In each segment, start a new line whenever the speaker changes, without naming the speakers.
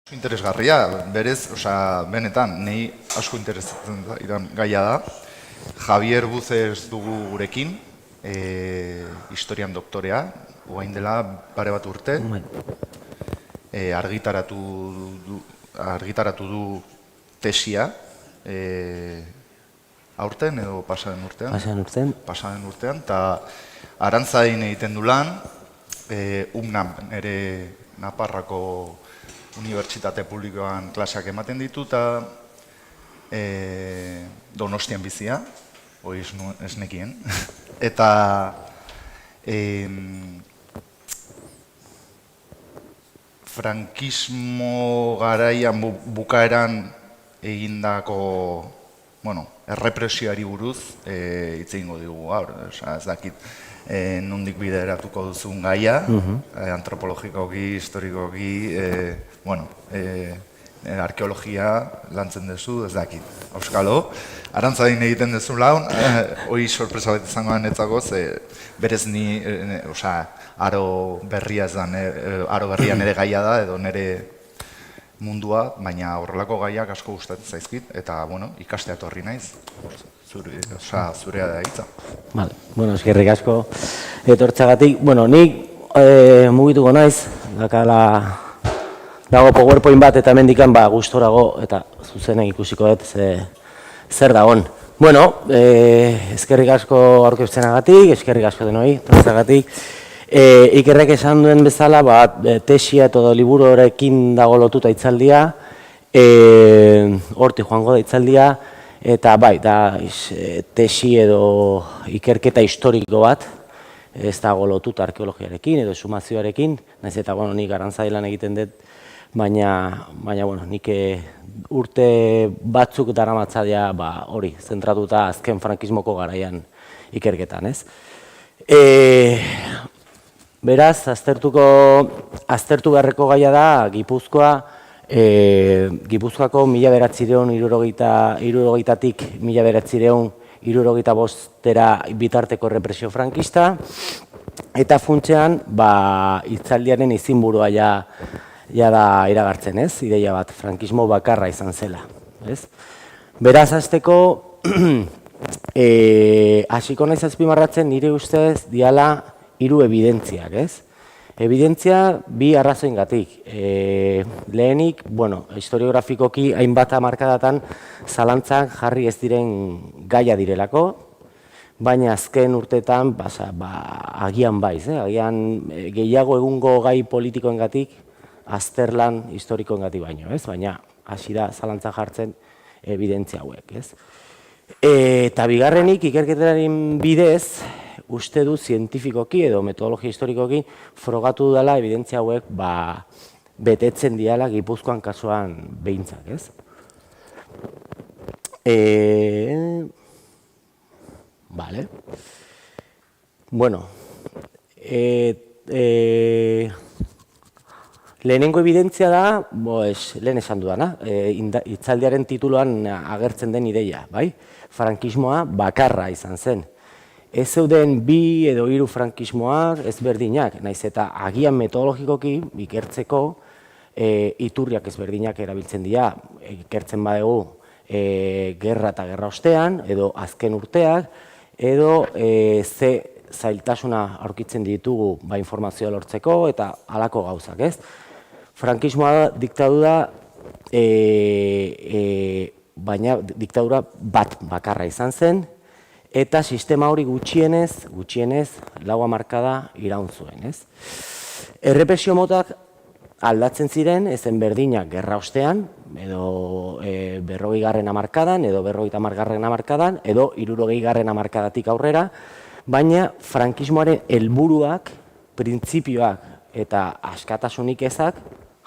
Interesgarria, berez, benetan, nahi asko interesatzen da, gaia da. Javier Buces dugu gurekin, historian doktorea, orain dela pare bat urte. Argitaratu du tesia, aurten edo pasaren urtean? Pasaren urtean, eta Arantzain egiten du lan, UNAM, ere Naparrako Unibertsitate Publikoan klaseak ematen ditu, eta Donostian bizia, hori ez nekien. Eta frankismo garaian bukaeran egindako errepresioari buruz hitz egingo digu gaur. Ez dakit nondik bideratuko duzun gaia, antropologikoki, historikoki, arkeologia lantzen duzu, ez dakit. Auskalo, Arantzain egiten duzu laun, hori sorpresa bat izango netzako, berez ni, aro berrian ere gaia da, edo nire mundua, baina horrelako gaiak asko gustatzen zaizkit, eta ikastea etorri naiz, zurea da hitza.
Eskerrik asko etortzagatik. Nik mugituko naiz, dago PowerPoint bat eta hemendikan gustorago eta zuzenek ikusiko dut zer dagoen. Eskerrik asko aurkezpenagatik, eskerrik asko denoi etortzagatik. Ikerrek esan duen bezala, tesia edo liburuarekin dago lotuta hitzaldia, hortik joango da hitzaldia, eta tesi edo ikerketa historiko bat, ez dago lotuta arkeologiarekin edo sumazioarekin, nahiz eta nik Arantzailan egiten dut, baina nik urte batzuk daramatzaia hori, zentratuta azken frankismoko garaian ikerketan, ez? Beraz, aztertu beharreko gaia da Gipuzkoako 1970-tik 1975 bitarteko represio frankista, eta funtsean hitzaldiaren izenburua ja da iragartzen, ez? Ideia bat, frankismo bakarra izan zela. Beraz, hasteko, hasiko naiz azpimarratzen nire ustez diala 3 ebidentziak, ez? Ebidentzia bi arrazoingatik. Lehenik, historiografikoki hainbat hamarkadatan zalantzak jarri ez diren gaia direlako, baina azken urteetan agian agian gehiago egungo gai politikoengatik, azterlan historikoengatik baino, ez? Baina hasi da zalantzak jartzen ebidentzia hauek, ez? Eta bigarrenik, ikerketaren bidez, uste du zientifikoki edo metodologia historikoki frogatu dela ebidentzia hauek betetzen diala Gipuzkoan kasuan behintzak, ez? Lehenengo ebidentzia da, lehen esan dudana, hitzaldiaren tituluan agertzen den ideia, bai? Frankismoa bakarra izan zen. Ez zeuden 2 edo 3 frankismoak ezberdinak, nahiz eta agian metodologikoki ikertzeko iturriak ezberdinak erabiltzen dira, ikertzen badugu gerra eta gerra ostean, edo azken urteak, edo ze zailtasuna aurkitzen ditugu informazioa lortzeko eta halako gauzak, ez? Frankismoa diktadura, baina diktadura bat bakarra izan zen, eta sistema hori gutxienez 4 hamarkada iraun zuen, ez? Errepresio motak aldatzen ziren, ezen berdinak gerra ostean, edo 40. hamarkadan, edo 50. hamarkadan, edo 60. hamarkadatik aurrera, baina frankismoaren helburuak, printzipioak eta askatasunik ezak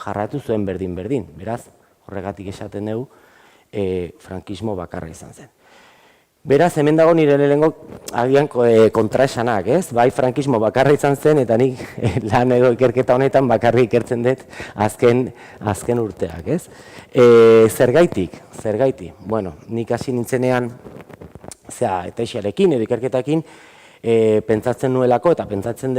jarratu zuen berdin-berdin. Beraz, horregatik esaten dugu, frankismo bakarra izan zen. Beraz, hemen dago nire lehenengo agian kontraesanak, ez? Bai, frankismo bakarra izan zen, eta nik lan edo ikerketa honetan bakarri ikertzen dut azken urteak, ez? Zergaitik? Nik hasi nintzenean, tesiarekin edo ikerketakin, pentsatzen nuelako, eta pentsatzen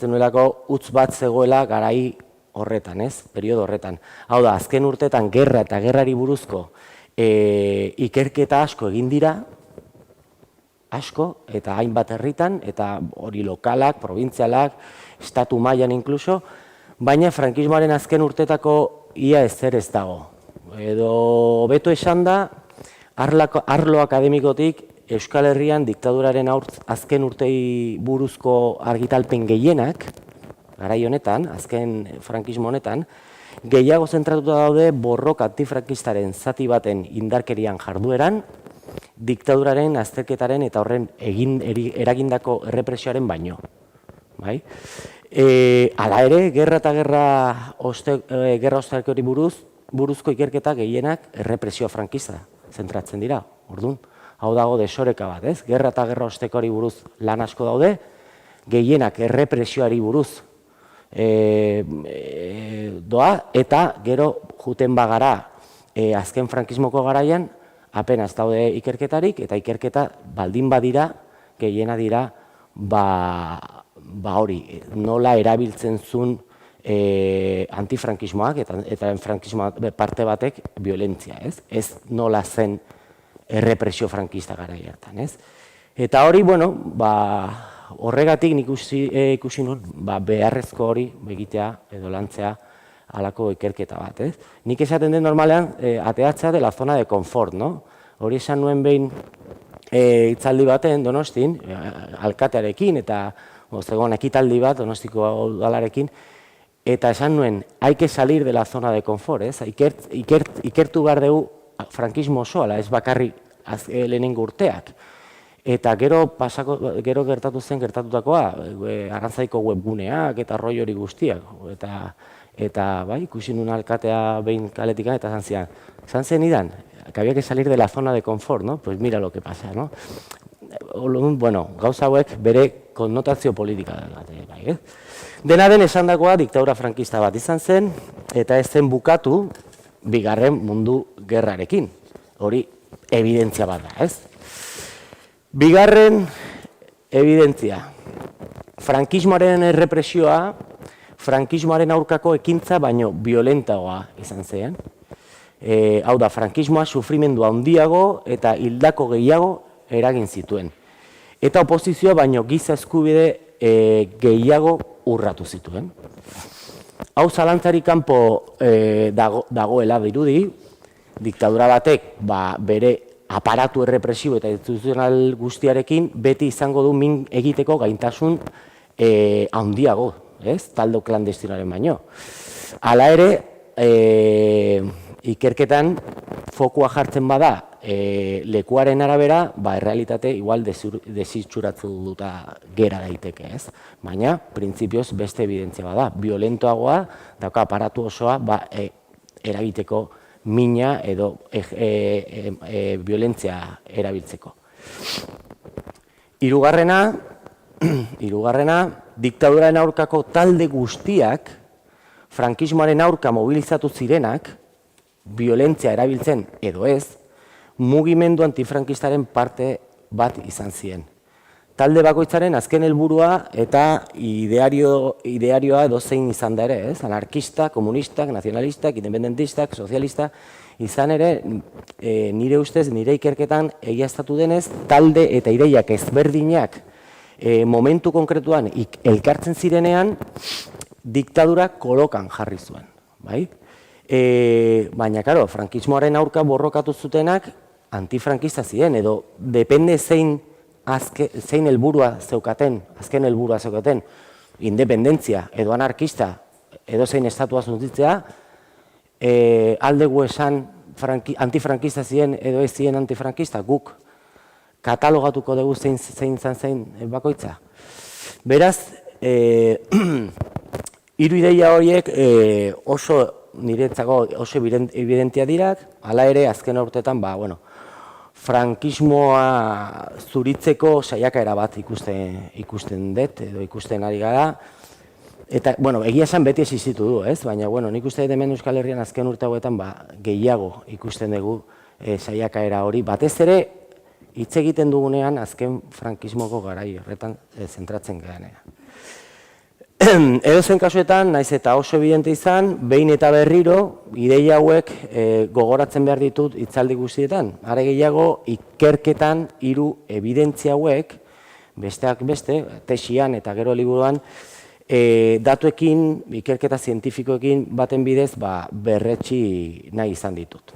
nuelako utz bat zegoela garai horretan, periodo horretan. Hau da, azken urteetan gerra eta gerrari buruzko ikerketa asko egin dira, asko, eta hainbat herritan, eta hori lokalak, provintzialak, estatu mailan inkluso, baina frankismoaren azken urtetako ia ezer ez dago. Edo hobeto esan da, arlo akademikotik Euskal Herrian diktaduraren azken urtei buruzko argitalpen gehienak, garai honetan, azken frankismo honetan, gehiago zentratuta daude borroka antifrankistaren zati baten indarkerian jardueran, diktaduraren, azterketaren eta horren eragindako errepresioaren baino. Hala ere, gerra eta gerra ostalkeri buruzko ikerketa gehienak errepresio frankista zentratzen dira. Orduan, hau dago desoreka bat, ez? Gerra eta gerra ostekori buruz lan asko daude, gehienak errepresioari buruz doa, eta gero juten bagara azken frankismoko garaian, apenas daude ikerketarik, eta ikerketa baldin badira, gehiena dira, hori, nola erabiltzen zuen antifrankismoak eta frankismoa parte batek violentzia, ez? Ez nola zen errepresio frankista garai hartan, ez? Eta hori, bueno, horregatik nik ikusi nuen beharrezko hori egitea edo lantzea halako ikerketa bat, ez? Nik esaten den normalean ateatzea de la zona de confort, no? Hori esan nuen behin hitzaldi baten Donostin, alkatearekin eta zegoen ekitaldi bat Donostiko udalarekin, eta esan nuen, hay que salir de la zona de confort, ez? Ikertu behar dugu frankismo osoa, ez bakarrik lehenengo urteak. Eta gero gertatutakoa, Arantzaiko webguneak eta roi hori guztiak. Eta ikusi nuen alkatea behin kaletik eta esan zen idan, que había que salir de la zona de confort, ¿no? Pues mira lo que pasa, ¿no? Bueno, gauza hauek bere konnotazio politika da. Dena den esandakoa diktadura frankista bat izan zen, eta ez zen bukatu bigarren mundu gerrarekin. Hori evidentzia bat da, ez? Bigarren evidentzia. Frankismoaren errepresioa, frankismoaren aurkako ekintza baino violentagoa izan zen. Hau da, frankismoa sufrimendu handiago eta hildako gehiago eragin zituen. Eta oposizioa baino giza eskubide gehiago urratu zituen. Hau zalantzari kanpo dagoela dirudi, diktadura batek bere aparatu errepresibo eta instituzional guztiarekin beti izango du min egiteko gaintasun handiago, talde klandestinoaren baino. Hala ere, ikerketan fokua jartzen bada lekuaren arabera, errealitate igual desitxuratuta gera daiteke, ez? Baina, printzipioz beste evidentzia bada, violentoagoa, dauka aparatu osoa eragiteko mina edo violentzia erabiltzeko. Hirugarrena, diktaduraren aurkako talde guztiak, frankismoaren aurka mobilizatu zirenak, violentzia erabiltzen edo ez, mugimendu antifrankistaren parte bat izan ziren. Talde bakoitzaren azken helburua eta idearioa edozein izan da ere, anarkista, komunistak, nazionalistak, independentistak, sozialistak, izan ere, nire ustez, nire ikerketan egiaztatu denez, talde eta ideiak ezberdinak momentu konkretuan elkartzen zirenean, diktadura kolokan jarri zuen. Baina, karo, frankismoaren aurka borrokatu zutenak antifrankista ziren, edo depende zein helburua zeukaten, azken helburua zeukaten, independentzia edo anarkista edo zein estatua suntsitzea, aldegu esan antifrankista ziren edo ez ziren antifrankista, guk katalogatuko dugu zein zein bakoitza. Beraz, hiru ideia horiek oso niretzako oso evidentia dirak, hala ere azken urteetan, frankismoa zuritzeko saiakaera bat ikusten dut, edo ikusten ari gara. Eta, egia esan beti existitu du, ez? Baina, nik uste dut hemen Euskal Herrian azken urte hauetan gehiago ikusten dugu saiakaera hori. Batez ere, hitz egiten dugunean azken frankismoko garai horretan zentratzen geranea. Edozein kasuetan, naiz eta oso evidente izan, behin eta berriro, ideia hauek gogoratzen behar ditut hitzaldi guztietan. Are gehiago, ikerketan hiru evidentzia hauek, besteak beste, tesian eta gero liburuan, datuekin, ikerketa zientifikoekin baten bidez, berretsi nahi izan ditut.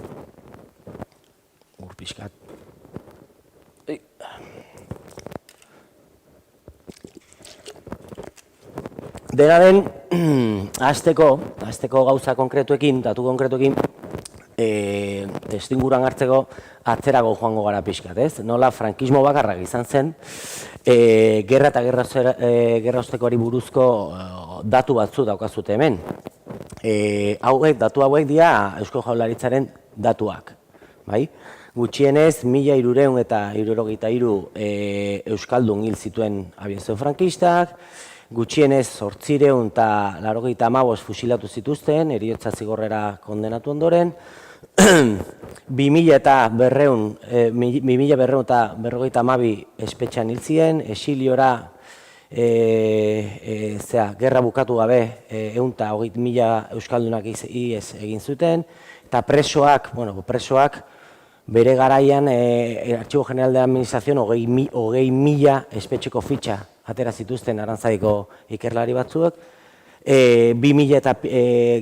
Pixkat. Dena den, hasteko gauza konkretuekin, datu konkretuekin, testuinguruan hartzeko atzerago joango gara pixkat, ez? Nola frankismo bakarrak izan zen, gerra eta gerraostekoari buruzko datu batzu daukazute hemen. Datu hauek dira Eusko Jaurlaritzaren datuak, bai? Gutxienez, 1373 euskaldun hil zituen abiazio frankistak, gutxienez 895 fusilatu zituzten, heriotza zigorrera kondenatu ondoren, 2252 espetxean hil ziren, exiliora, gerra bukatu gabe 120.000 euskaldunak ihes egin zuten, eta presoak bere garaian Archivo General de Administración 20.000 espetxeko fitxa atera zituzten Arantzadiko ikerlari batzuek, 2000 eta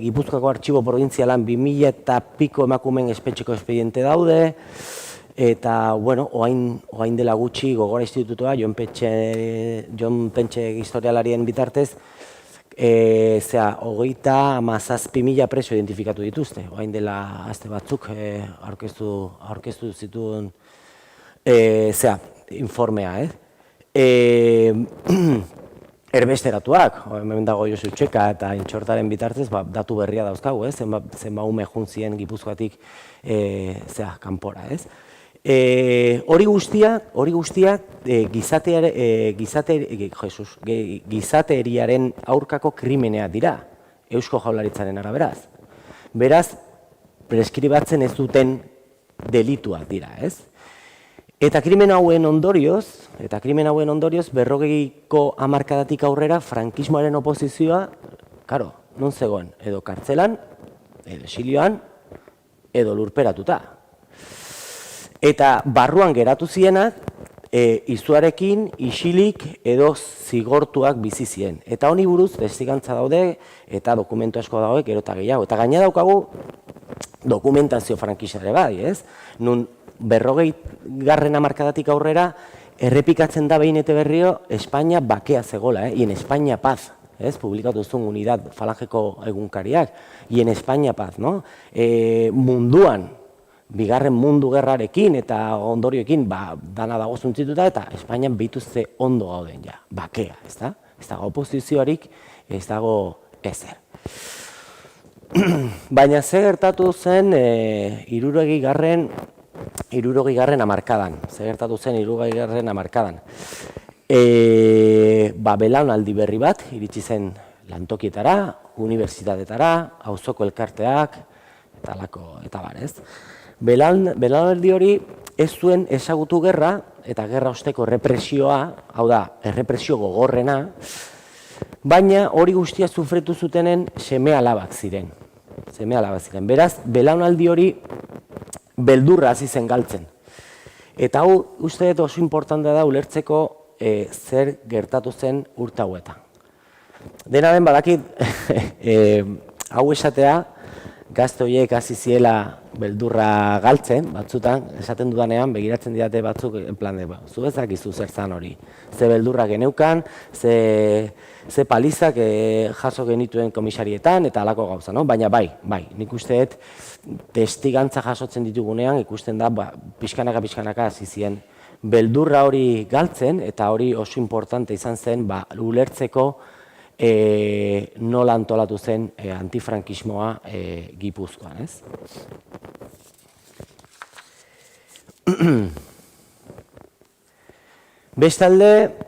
Gipuzkoako Artxibo Probintzialan 2000 eta piko emakumeen espetxeko espediente daude, eta, oain dela gutxi Gogora Institutua, Jon Pentxe historialarien bitartez, 37.000 preso identifikatu dituzte, oain dela aste batzuk aurkeztu zituen informea, Erbesteratuak, hemen dago Josu Txeka eta Intxortaren bitartez, datu berria dauzkagu, zenba ume juntzien Gipuzkoatik kanpora, Hori guztia gizateriaren aurkako krimenea dira, Eusko Jaurlaritzaren araberaz. Beraz, preskribatzen ez duten delituak dira, Eta krimen hauen ondorioz, 40ko hamarkadatik aurrera frankismoaren oposizioa, non zegoen, edo kartzelan, edo exilioan, edo lurperatuta. Eta barruan geratu zienak, izuarekin, isilik edo zigortuak bizi ziren. Eta honi buruz testigantza daude eta dokumentu asko daude gero eta gehiago. Eta gaina daukagu dokumentazio frankisare bai, Nun 40. hamarkadatik aurrera errepikatzen da behin eta berriro Espainia bakea zegola, y en España paz. Publikatu zuen Unidad Falangeko egunkariak, y en España paz, munduan, bigarren mundu gerrarekin eta ondorioekin dana dago zuntzituta eta Espainian behituzte ondo gauden ja, bakea, ez da? Ez dago oposizioarik, ez dago ezer. Baina ze gertatu zen 60. hamarkadan. Belaunaldi berri bat iritsi zen lantokietara, unibertsitatetara, auzoko elkarteak, eta lako, eta bar, Belaunaldi hori ez zuen ezagutu gerra, eta gerra osteko errepresioa, hau da, errepresio gogorrena, baina hori guztia sufritu zutenen seme-alabak ziren. Beraz, belaunaldi hori beldurra hasi zen galtzen. Eta hau, uste dut oso importantea da ulertzeko zer gertatu zen urte hauetan. Dena den badakit, hau esatea, gazte horiek hasi ziela beldurra galtzen, batzutan, esaten dudanean, begiratzen didate batzuk, en plan, zu ezakizu zer zan hori. Ze beldurra geneukan, ze palizak jaso genituen komisarietan, eta halako gauza, baina bai, nik uste dut testigantza jasotzen ditugunean, ikusten da, pixkanaka hasi ziren beldurra hori galtzen, eta hori oso importante izan zen, ulertzeko nola antolatu zen antifrankismoa Gipuzkoan, Bestalde,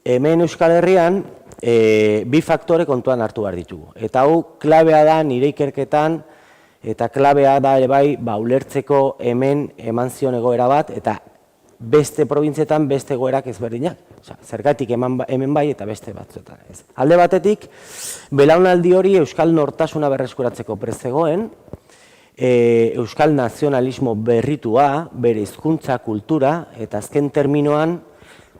hemen Euskal Herrian bi faktore kontuan hartu behar ditugu. Eta hau klabea da nire ikerketan, eta klabea da ere bai ulertzeko hemen eman zion egoera bat, eta beste probintzietan beste egoerak ezberdinak. Zergatik hemen bai eta beste batzuetan ez. Alde batetik, belaunaldi hori euskal nortasuna berreskuratzeko prest zegoen, euskal nazionalismo berritua, bere hizkuntza, kultura, eta azken terminoan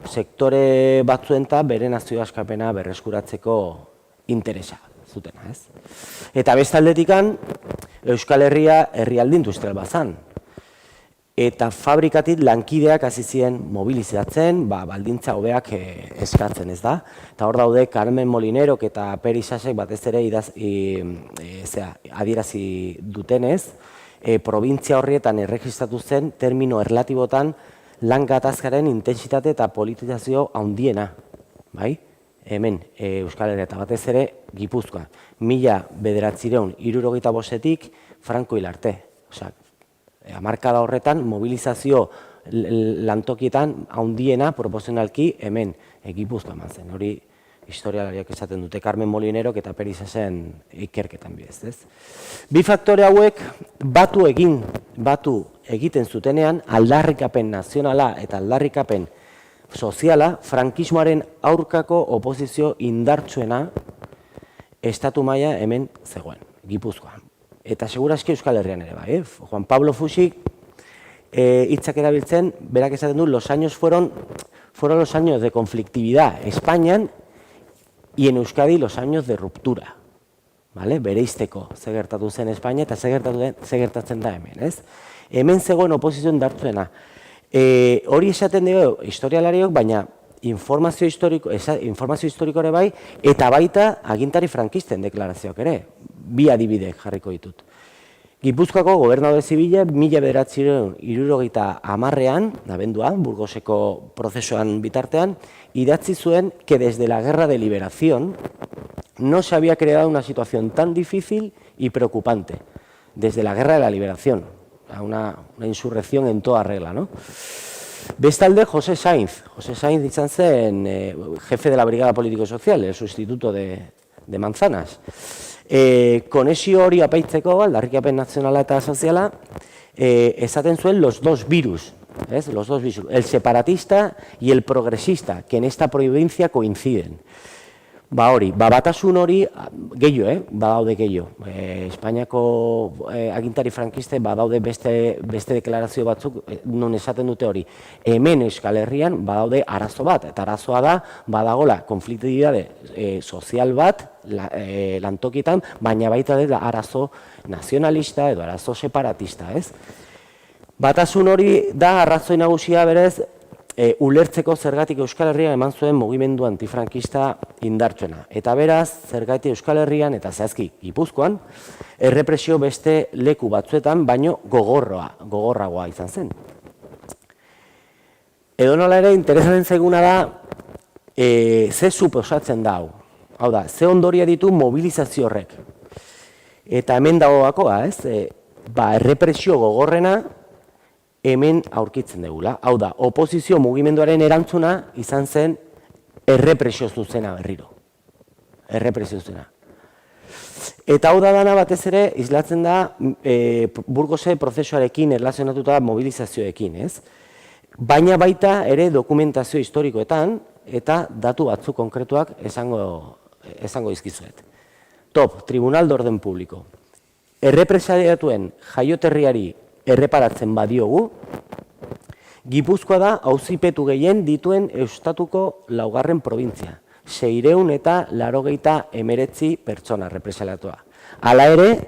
sektore batzuenta bere nazio askapena berreskuratzeko interesa zutena, ez? Eta beste aldetikan, Euskal Herria herrialde industrial bazan. Eta fabrikatik lankideak hasi ziren mobilizatzen, baldintza hobeak eskatzen, ez da? Eta hor daude Carmen Molinerok eta Peri Sasek batez ere adierazi dutenez, probintzia horrietan erregistratu zen termino erlatibotan lan gatazkaren intentsitate eta politizazio handiena, bai? Hemen, Euskal Herria eta batez ere Gipuzkoa. 1975-tik Franco hil arte. Hamarkada horretan, mobilizazio lantokietan handiena proportzionalki hemen Gipuzkoa eman zen. Hori historialariak esaten dute Carmen Molinerok eta Peri Sasen ikerketan bidez, ez? Bi faktore hauek batu egiten zutenean aldarrikapen nazionala eta aldarrikapen soziala frankismoaren aurkako oposizio indartsuena estatu maila hemen zegoen, Gipuzkoan. Eta segurazki Euskal Herrian ere bai. Juan Pablo Fuxik hitzak erabiltzen, berak esaten du, los años fueron los años de conflictividad Espainian y en Euskadi los años de ruptura. Bereizteko ze gertatu zen Espainia eta ze gertatzen da hemen, ez? Hemen zegoen oposizio indartsuena. Hori esaten dugu historialariok, baina informazio historiko ere bai, eta baita agintari frankisten deklarazioak ere. Bi adibide jarriko ditut. Gipuzkoako gobernadore zibila 1970ean, abenduan, Burgoseko prozesuan bitartean, idatzi zuen que desde la guerra de liberación no se había creado una situación tan difícil y preocupante. Desde la guerra de la liberación, una insurrección en toda regla, ¿no? Bestalde, José Sainz izan zen jefe de la Brigada Político-Social, el sustituto de Manzanas. Konexio hori apaitzeko, aldarrikapen nazionala eta soziala, esaten zuen los dos virus, el separatista y el progresista, que en esta provincia coinciden. Batasun hori, gehiago, badaude gehiago. Espainiako agintari frankiste badaude beste deklarazio batzuk non esaten dute hori. Hemen Euskal Herrian badaude arazo bat, eta arazoa da badagola konfliktibitate sozial bat lantokietan, baina baita dela arazo nazionalista edo arazo separatista, ez? Batasun hori da arrazoi nagusia berez ulertzeko zergatik Euskal Herrian eman zuen mugimendu antifrankista indartsuena. Eta beraz, zergatik Euskal Herrian eta zehazki Gipuzkoan, errepresio beste leku batzuetan, baino gogorragoa izan zen. Edonola ere, interesatzen zaiguna da, ze suposatzen da hau. Hau da, ze ondoria ditu mobilizazio horrek. Eta hemen dago bakoa, ez? Errepresio gogorrena, hemen aurkitzen dugula. Hau da, oposizio mugimenduaren erantzuna izan zen errepresio zuzena berriro. Errepresio zuzena. Eta hau da dana batez ere, islatzen da Burgose prozesuarekin erlazionatuta mobilizazioekin, ez? Baina baita ere dokumentazio historikoetan eta datu batzu konkretuak esango izkizuet. Top, Tribunal de Orden Público. Errepresaliatuen jaioterriari erreparatzen badiogu, Gipuzkoa da auzipetu gehien dituen Estatuko 4. provintzia. 689 pertsona errepresaliatua. Hala ere,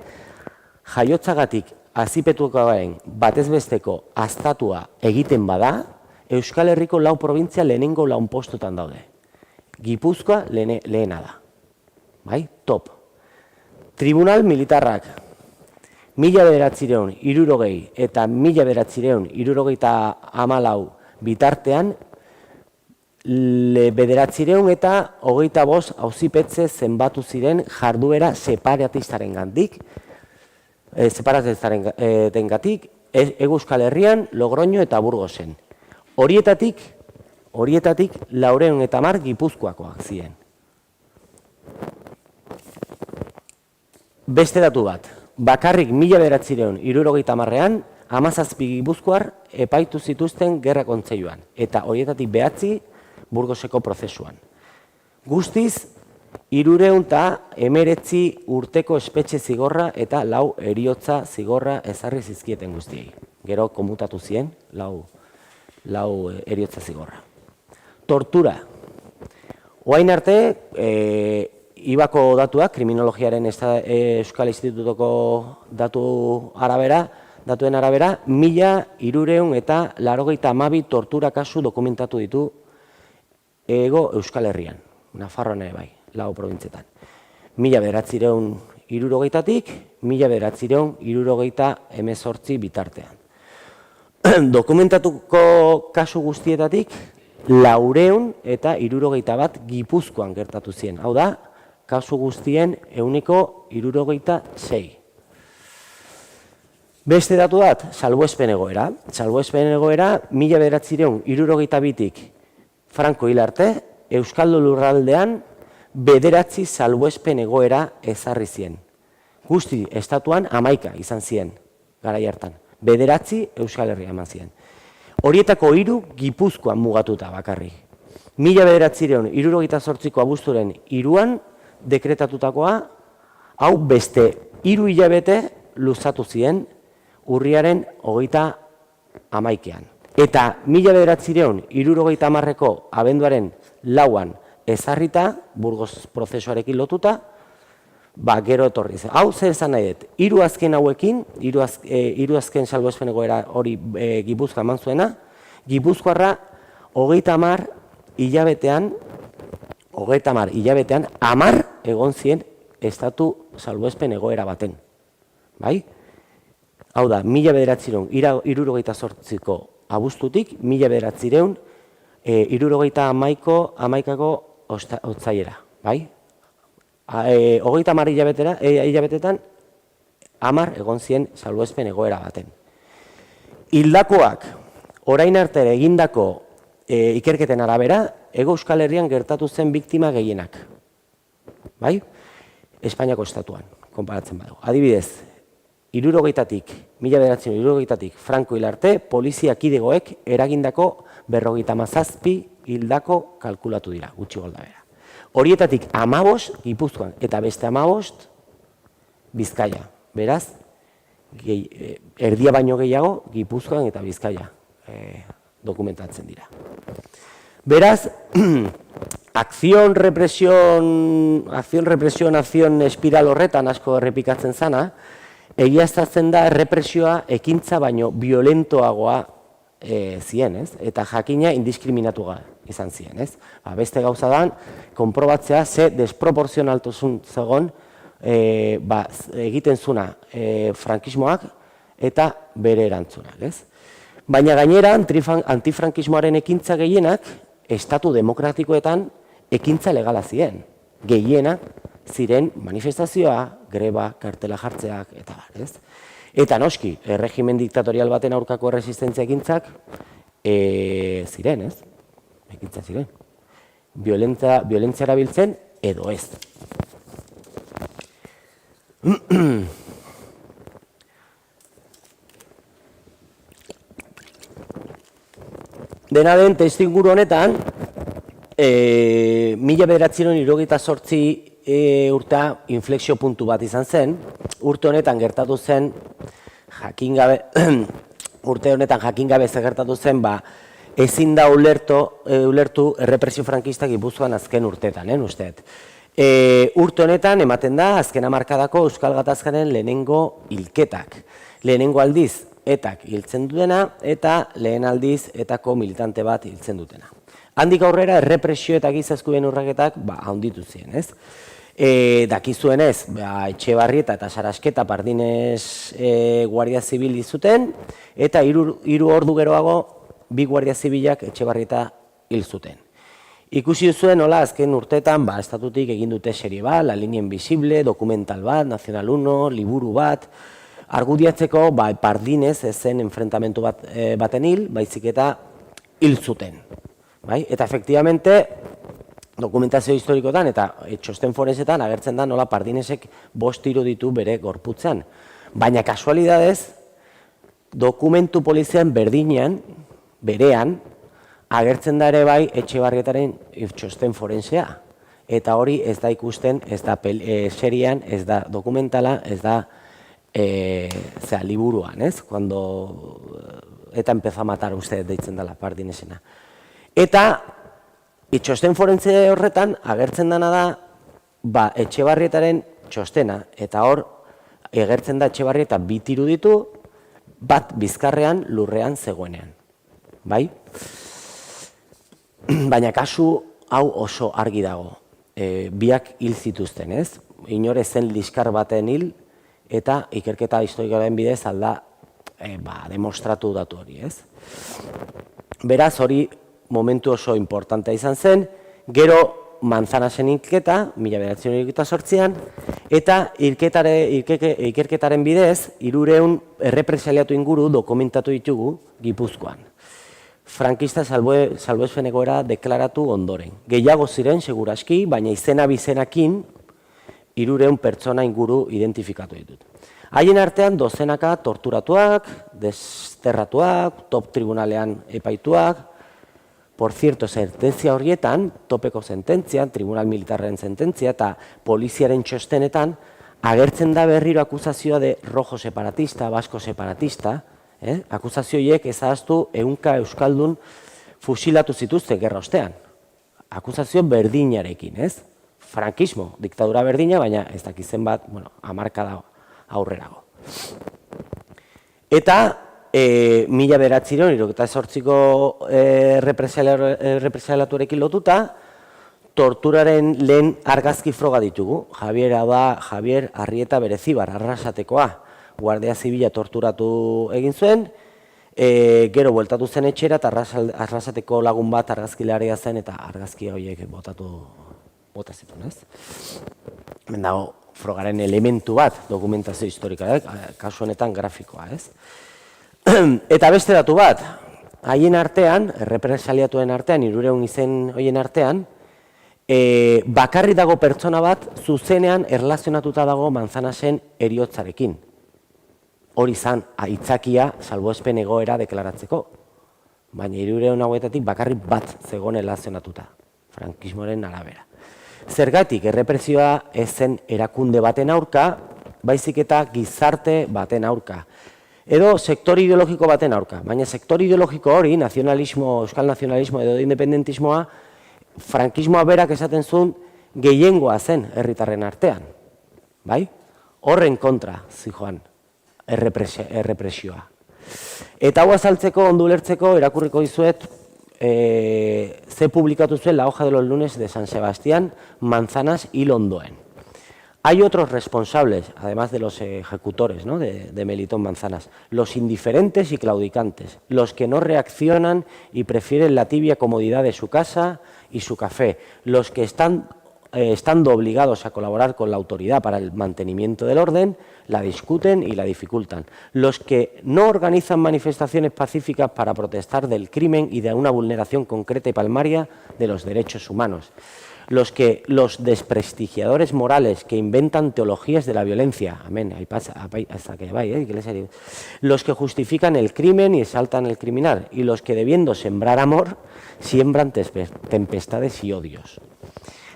jaiotzagatik auzipetukoaren batez besteko aztatua egiten bada, Euskal Herriko 4 provintzia lehenengo 4 postutan daude. Gipuzkoa lehena da. Bai? Top. Tribunal Militarrak 1960 eta 1974 bitartean 925 auzipetze zenbatu ziren jarduera separatistarengatik, Euskal Herrian, Logroño eta Burgosen. Horietatik 410 Gipuzkoakoak ziren. Beste datu bat. Bakarrik 1970ean 17 Gipuzkoar epaitu zituzten gerra kontseiluan. Eta horietatik 9 Burgoseko prozesuan. Guztiz, 319 urteko espetxe zigorra eta 4 heriotza zigorra ezarri zizkieten guztiei. Gero komutatu ziren 4 heriotza zigorra. Tortura. Oain arte, IBAko datuak, kriminologiaren Euskal Institutuko datuen arabera, 1382 tortura kasu dokumentatu ditu Ego Euskal Herrian, Nafarroan ere bai, 4 probintzietan. 1960tik 1978 bitartean. Dokumentatuko kasu guztietatik 471 Gipuzkoan gertatu ziren. Hau da, kasu guztien 76. Beste datu bat, salbuespen egoera. Salbuespen egoera 1962tik Franco hil arte, Euskaldu lurraldean 9 salbuespen egoera ezarri zien. Guzti estatuan 11 izan ziren, garai hartan. 9 Euskal Herria eman ziren. Horietako 3 Gipuzkoan mugatuta bakarrik. 1978ko abuztuaren 3an dekretatutakoa, hau beste 3 hilabete luzatu ziren urriaren 31an. Eta 1970ko abenduaren 4an ezarrita, Burgos prozesuarekin lotuta, gero etorri zen. Hau zer esan nahi dut, 3 azken hauekin, 3 azken salbuespen egoera hori Gipuzkoa eman zuena, Gipuzkoarra 30 hilabetean 10 egon ziren estatu salbuespen egoera baten. Bai? Hau da, 1978ko abuztutik 1978ko otsailera. Bai? 30 hilabetetan 10 egon ziren salbuespen egoera baten. Hildakoak, orain arte egindako ikerketen arabera, Hego Euskal Herrian gertatu zen biktima gehienak. Bai? Espainiako estatuan, konparatzen badu. Adibidez, 1960tik Franco hil arte, polizia kidegoek eragindako 57 hildako kalkulatu dira, gutxi goldabera. Horietatik 15 Gipuzkoan eta beste 15 Bizkaia. Beraz, erdia baino gehiago Gipuzkoan eta Bizkaia dokumentatzen dira. Beraz, acción, represión, espiral horretan asko errepikatzen zana, egiaztatzen da errepresioa ekintza baino violentoagoa zien, ez? Eta jakina indiskriminatua izan zien, ez? Beste gauza da, konprobatzea ze desproporzionaltasun zegoen egiten zuna frankismoak eta bere erantzunak, ez? Baina gainera, antifrankismoaren ekintza gehienak, estatu demokratikoetan ekintza legala ziren. Gehienak ziren manifestazioa, greba, kartela jartzeak, eta bar, ez? Eta noski, erregimen diktatorial baten aurkako resistentzia ekintzak ziren, ez? Ekintza ziren. Violentzia erabiltzen edo ez. Dena den, testuinguru honetan, 1978 urtea inflexio puntu bat izan zen, urte honetan gertatu zen, jakingabe zer gertatu zen, ezin da ulertu errepresio frankista Gipuzkoan azken urteetan, usteet. Urte honetan ematen da, azken hamarkadako Euskal Gatazkaren lehenengo hilketak. Lehenengo aldiz, etak hiltzen dutena, eta lehen aldiz etako militante bat hiltzen dutena. Handik aurrera, errepresio eta giza eskubideen urraketak handitu ziren, ez? Dakizuenez, Etxebarrieta eta Sarasketa Pardinez Guardia Zibil dizuten, eta 3 ordu geroago, 2 Guardia Zibilak Etxebarrieta hil zuten. Ikusi duzuen, nola, azken urteetan, estatutik egin dute serie bat, La Línea Invisible, dokumental bat, Nacional 1, liburu bat, argudiatzeko, Pardinez ezen enfrentamentu baten hil, baizik eta hil zuten. Eta, efektibamente, dokumentazio historikotan eta txosten forensetan agertzen da nola Pardinezek 5 tiro ditu bere gorputzean. Baina, kasualidadez, dokumentu polizian berean, agertzen da ere bai Etxebarrietaren txosten forensea. Eta hori ez da ikusten, ez da seriean, ez da dokumentala, ez da liburuan, ez? Cuando eta empezó a matar usted deitzen dela pardin esena. Eta txosten forense horretan agertzen dana da Etxebarrietaren txostena, eta hor agertzen da Etxebarrieta bi tiro ditu, bat bizkarrean lurrean zegoenean. Bai? Baina kasu hau oso argi dago. Biak hil zituzten, ez? Inore zen liskar baten hil, eta ikerketa historikoaren bidez alda demostratu datu hori, ez? Beraz, hori momentu oso importantea izan zen, gero Manzanasen hilketa, 1928an, eta ikerketaren bidez, 300 errepresaliatu inguru dokumentatu ditugu Gipuzkoan. Frankista salbuespen egoera deklaratu ondoren. Gehiago ziren, seguraski, baina izena bizenakin 300 pertsona inguru identifikatu ditut. Haien artean dozenaka torturatuak, desterratuak, top tribunalean epaituak. Por cierto, sententzia horietan, topeko sententzia, tribunal militarren sententzia eta poliziaren txostenetan, agertzen da berriro akusazioa de rojo separatista, basko separatista, akusazioiek ezaztu 100 euskaldun fusilatu zituzte gerra ostean. Akusazio berdinarekin, ez? Frankismo, diktadura berdina, baina ez dakizen bat, hamarkada aurrerago. Eta 1978ko errepresaliatuarekin lotuta, torturaren lehen argazki froga ditugu. Javier Arrieta Berezibar, Arrasatekoa, Guardia Zibila torturatu egin zuen, gero bueltatu zen etxera eta Arrasateko lagun bat argazkilaria zen eta argazki horiek bota zituen, ez? Hemen dago frogaren elementu bat dokumentazio historikoa, kasu honetan grafikoa, ez? Eta beste datu bat, haien artean, errepresaliatuen artean, 300 izen horien artean, bakarri dago pertsona bat zuzenean erlazionatuta dago Manzanasen heriotzarekin. Hori zan, aitzakia salbuespen egoera deklaratzeko. Baina 300 hauetatik bakarri bat zegoen erlazionatuta, frankismoaren arabera. Zergatik, errepresioa ez zen erakunde baten aurka, baizik eta gizarte baten aurka. Edo sektore ideologiko baten aurka. Baina sektore ideologiko hori, nazionalismo, euskal nazionalismo edo independentismoa, frankismoa berak esaten zuen gehiengoa zen herritarren artean. Bai? Horren kontra, zijoan, errepresioa. Eta hau azaltzeko, ondo ulertzeko, irakurriko dizuet, ze publikatu zuen La hoja de los lunes de San Sebastián, Manzanas hil ondoen. Hay otros responsables, además de los ejecutores, ¿no?, de Melitón Manzanas, los indiferentes y claudicantes, los que no reaccionan y prefieren la tibia comodidad de su casa y su café, los que estando obligados a colaborar con la autoridad para el mantenimiento del orden, la discuten y la dificultan, los que no organizan manifestaciones pacíficas para protestar del crimen y de una vulneración concreta y palmaria de los derechos humanos, los desprestigiadores morales que inventan teologías de la violencia, amén, ahí pasa, hasta que vaya, los que justifican el crimen y exaltan el criminal, y los que debiendo sembrar amor, siembran tempestades y odios.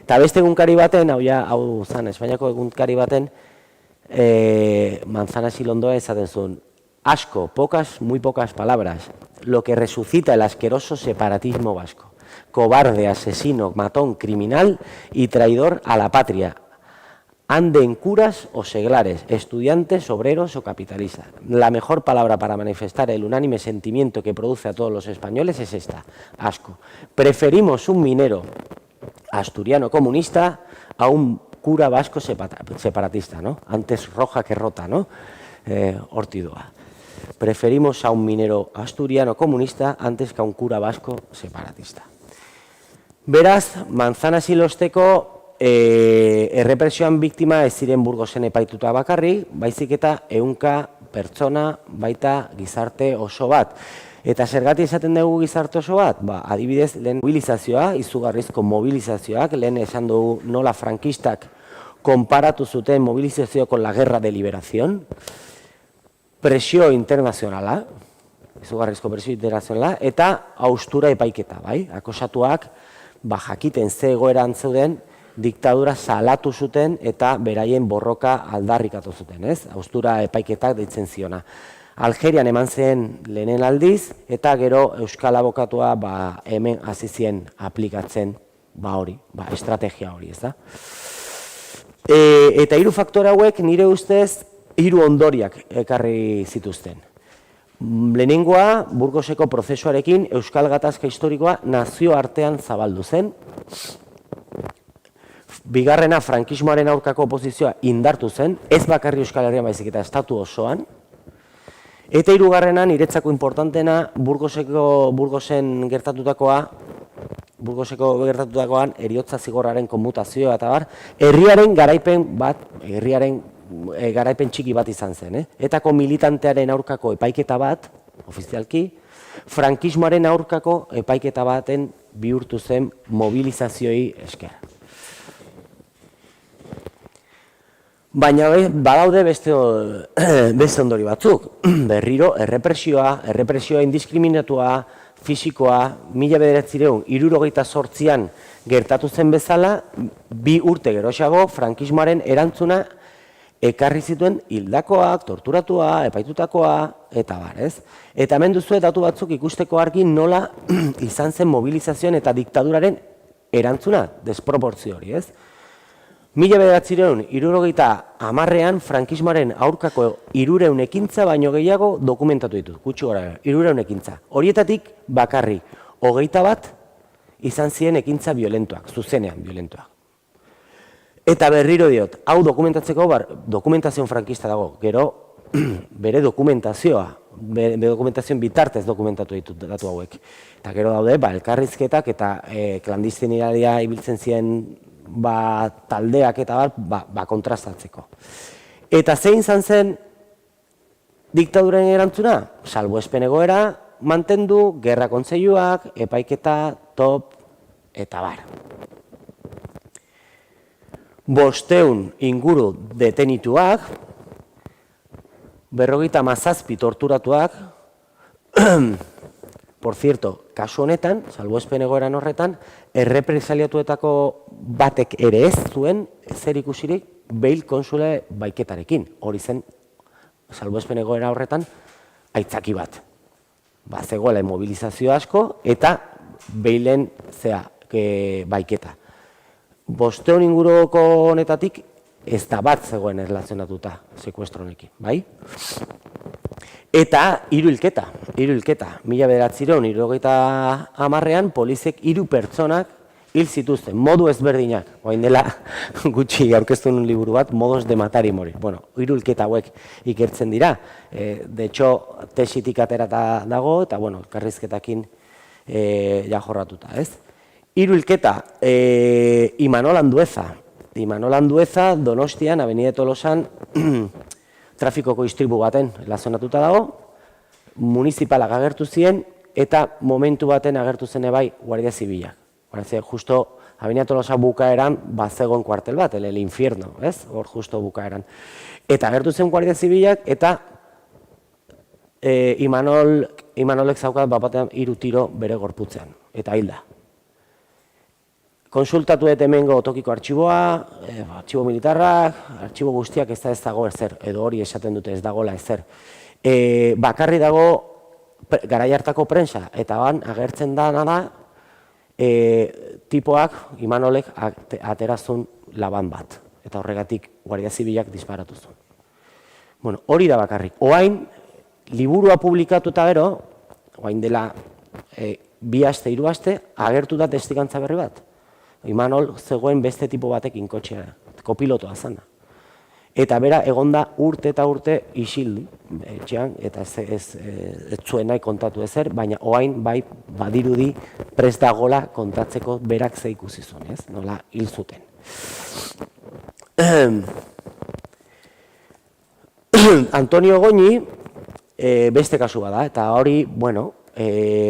Eta beste egunkari baten, hau zan, Espainiako egunkari baten, Manzanas hil ondoen esaten zuen, asco, muy pocas palabras, lo que resucita el asqueroso separatismo vasco. Cobarde, asesino, matón, criminal y traidor a la patria. Ande en curas o seglares, estudiantes, obreros o capitalistas. La mejor palabra para manifestar el unánime sentimiento que produce a todos los españoles es esta, asco. Preferimos un minero asturiano comunista a un cura vasco separatista, ¿no? Antes roja que rota, ¿no? Ortidoa. Preferimos a un minero asturiano comunista antes que a un cura vasco separatista. Beraz, Manzanas hil osteko errepresioan biktima ez ziren Burgosen epaituta bakarrik, baizik eta 100 pertsona baita gizarte oso bat. Eta zergatik esaten dugu gizarte oso bat? Adibidez, lehen mobilizazioa, izugarrizko mobilizazioak, lehen esan dugu nola frankistak konparatu zuten mobilizazioa con la guerra de liberación, presio internazionala, izugarrizko presio internazionala, eta haustura epaiketa, bai? Akosatuak jakiten ze egoeran zeuden, diktadura salatu zuten eta beraien borroka aldarrikatu zuten, ez? Haustura epaiketak deitzen ziona. Algerian eman zen lehenen aldiz, eta gero Euskal Abokatua hemen hasi zien aplikatzen hori, estrategia hori, ez da? Eta hiru faktore hauek nire ustez hiru ondoriak ekarri zituzten. Lehenengoa, Burgoseko prozesuarekin Euskal Gatazka historikoa nazioartean zabaldu zen. Bigarrena, frankismoaren aurkako oposizioa indartu zen, ez bakarri Euskal Herrian baizik eta estatu osoan. Eta hirugarrena, niretzako importantena, Burgosen gertatutakoan heriotza zigorraren konmutazioa eta herriaren garaipen txiki bat izan zen. Etako militantearen aurkako epaiketa bat, ofizialki, frankismoaren aurkako epaiketa baten bihurtu zen mobilizazioi esker. Baina badaude beste ondori batzuk. Berriro, errepresioa indiskriminatua, fisikoa, 1978an gertatu zen bezala, 2 urte geroxago, frankismoaren erantzuna ekarri zituen hildakoak, torturatua, epaitutakoa, eta ez? Eta hemen duzue datu batzuk ikusteko argi nola izan zen mobilizazioen eta diktaduraren erantzuna, desproportzio hori, ez? 1970an frankismoaren aurkako 300 ekintza baino gehiago dokumentatu ditut, gutxi gora, 300 ekintza. Horietatik bakarrik 21 izan ziren ekintza violentoak, zuzenean violentoak. Eta berriro diot, hau dokumentatzeko dokumentazioan frankista dago, gero bere dokumentazioen bitartez dokumentatu ditut datu hauek. Eta gero daude, elkarrizketak eta klandestinidadia ibiltzen ziren taldeak eta kontrastatzeko. Eta zein izan zen diktaduren erantzuna? Salbuespen egoera, mantendu, gerra kontseiluak, epaiketa, top, eta 500 inguru detenituak, 57 torturatuak, por cierto, kasu honetan, salbuespen egoeran horretan, errepresaliatuetako batek ere ez zuen zer ikusirik Beil konsule baiketarekin. Hori zen, salbuespen egoera horretan, aitzaki bat. Zegoela mobilizazio asko eta Beilen baiketa. 500 inguruko honetatik ez da bat zegoen erlazionatuta sekuestro honekin, bai? Eta hiru hilketa. 1970an poliziek 3 pertsonak hil zituzten, modu ezberdinak. Orain dela gutxi aurkeztu nuen liburu bat, modos de matar y morir. Bueno, 3 hilketa hauek ikertzen dira. De hecho, tesitik aterata dago eta elkarrizketakin jorratuta, ez? 3 hilketa, Imanol Andueza, Donostian, Avenida de Tolosan, trafikoko istripu baten lazionatuta dago, municipalak agertu ziren, eta momentu baten agertu zen bai Guardia Zibilak. Justo Avenida Tolosa bukaeran bazegoen kuartel bat, el infierno, ez? Hor justo bukaeran. Eta agertu zen Guardia Zibilak, eta Imanolek zaukat batean 3 tiro bere gorputzean, eta hilda. Konsultatu dut hemengo tokiko artxiboa, artxibo militarrak, artxibo guztiak ez dago ezer, edo hori esaten dute ez dagoela ezer. Bakarri dago garai hartako prensa, eta agertzen da tipoak, Imanolek aterazun laban bat, eta horregatik Guardia Zibilak disparatu zuen. Hori da bakarrik. Oain, liburua publikatu eta gero, oain dela 2 aste, 3 aste, agertu da testigantza berri bat. Imanol zegoen beste tipo batekin kotxea, kopilotoa zana. Eta bera egonda urte eta urte isildu etxean, eta ez zuen nahi kontatu ezer, baina oain bai badirudi prest dagola kontatzeko berak ze ikusi zuen, ez? Nola hil zuten. Antonio Goñi beste kasu bada, eta hori,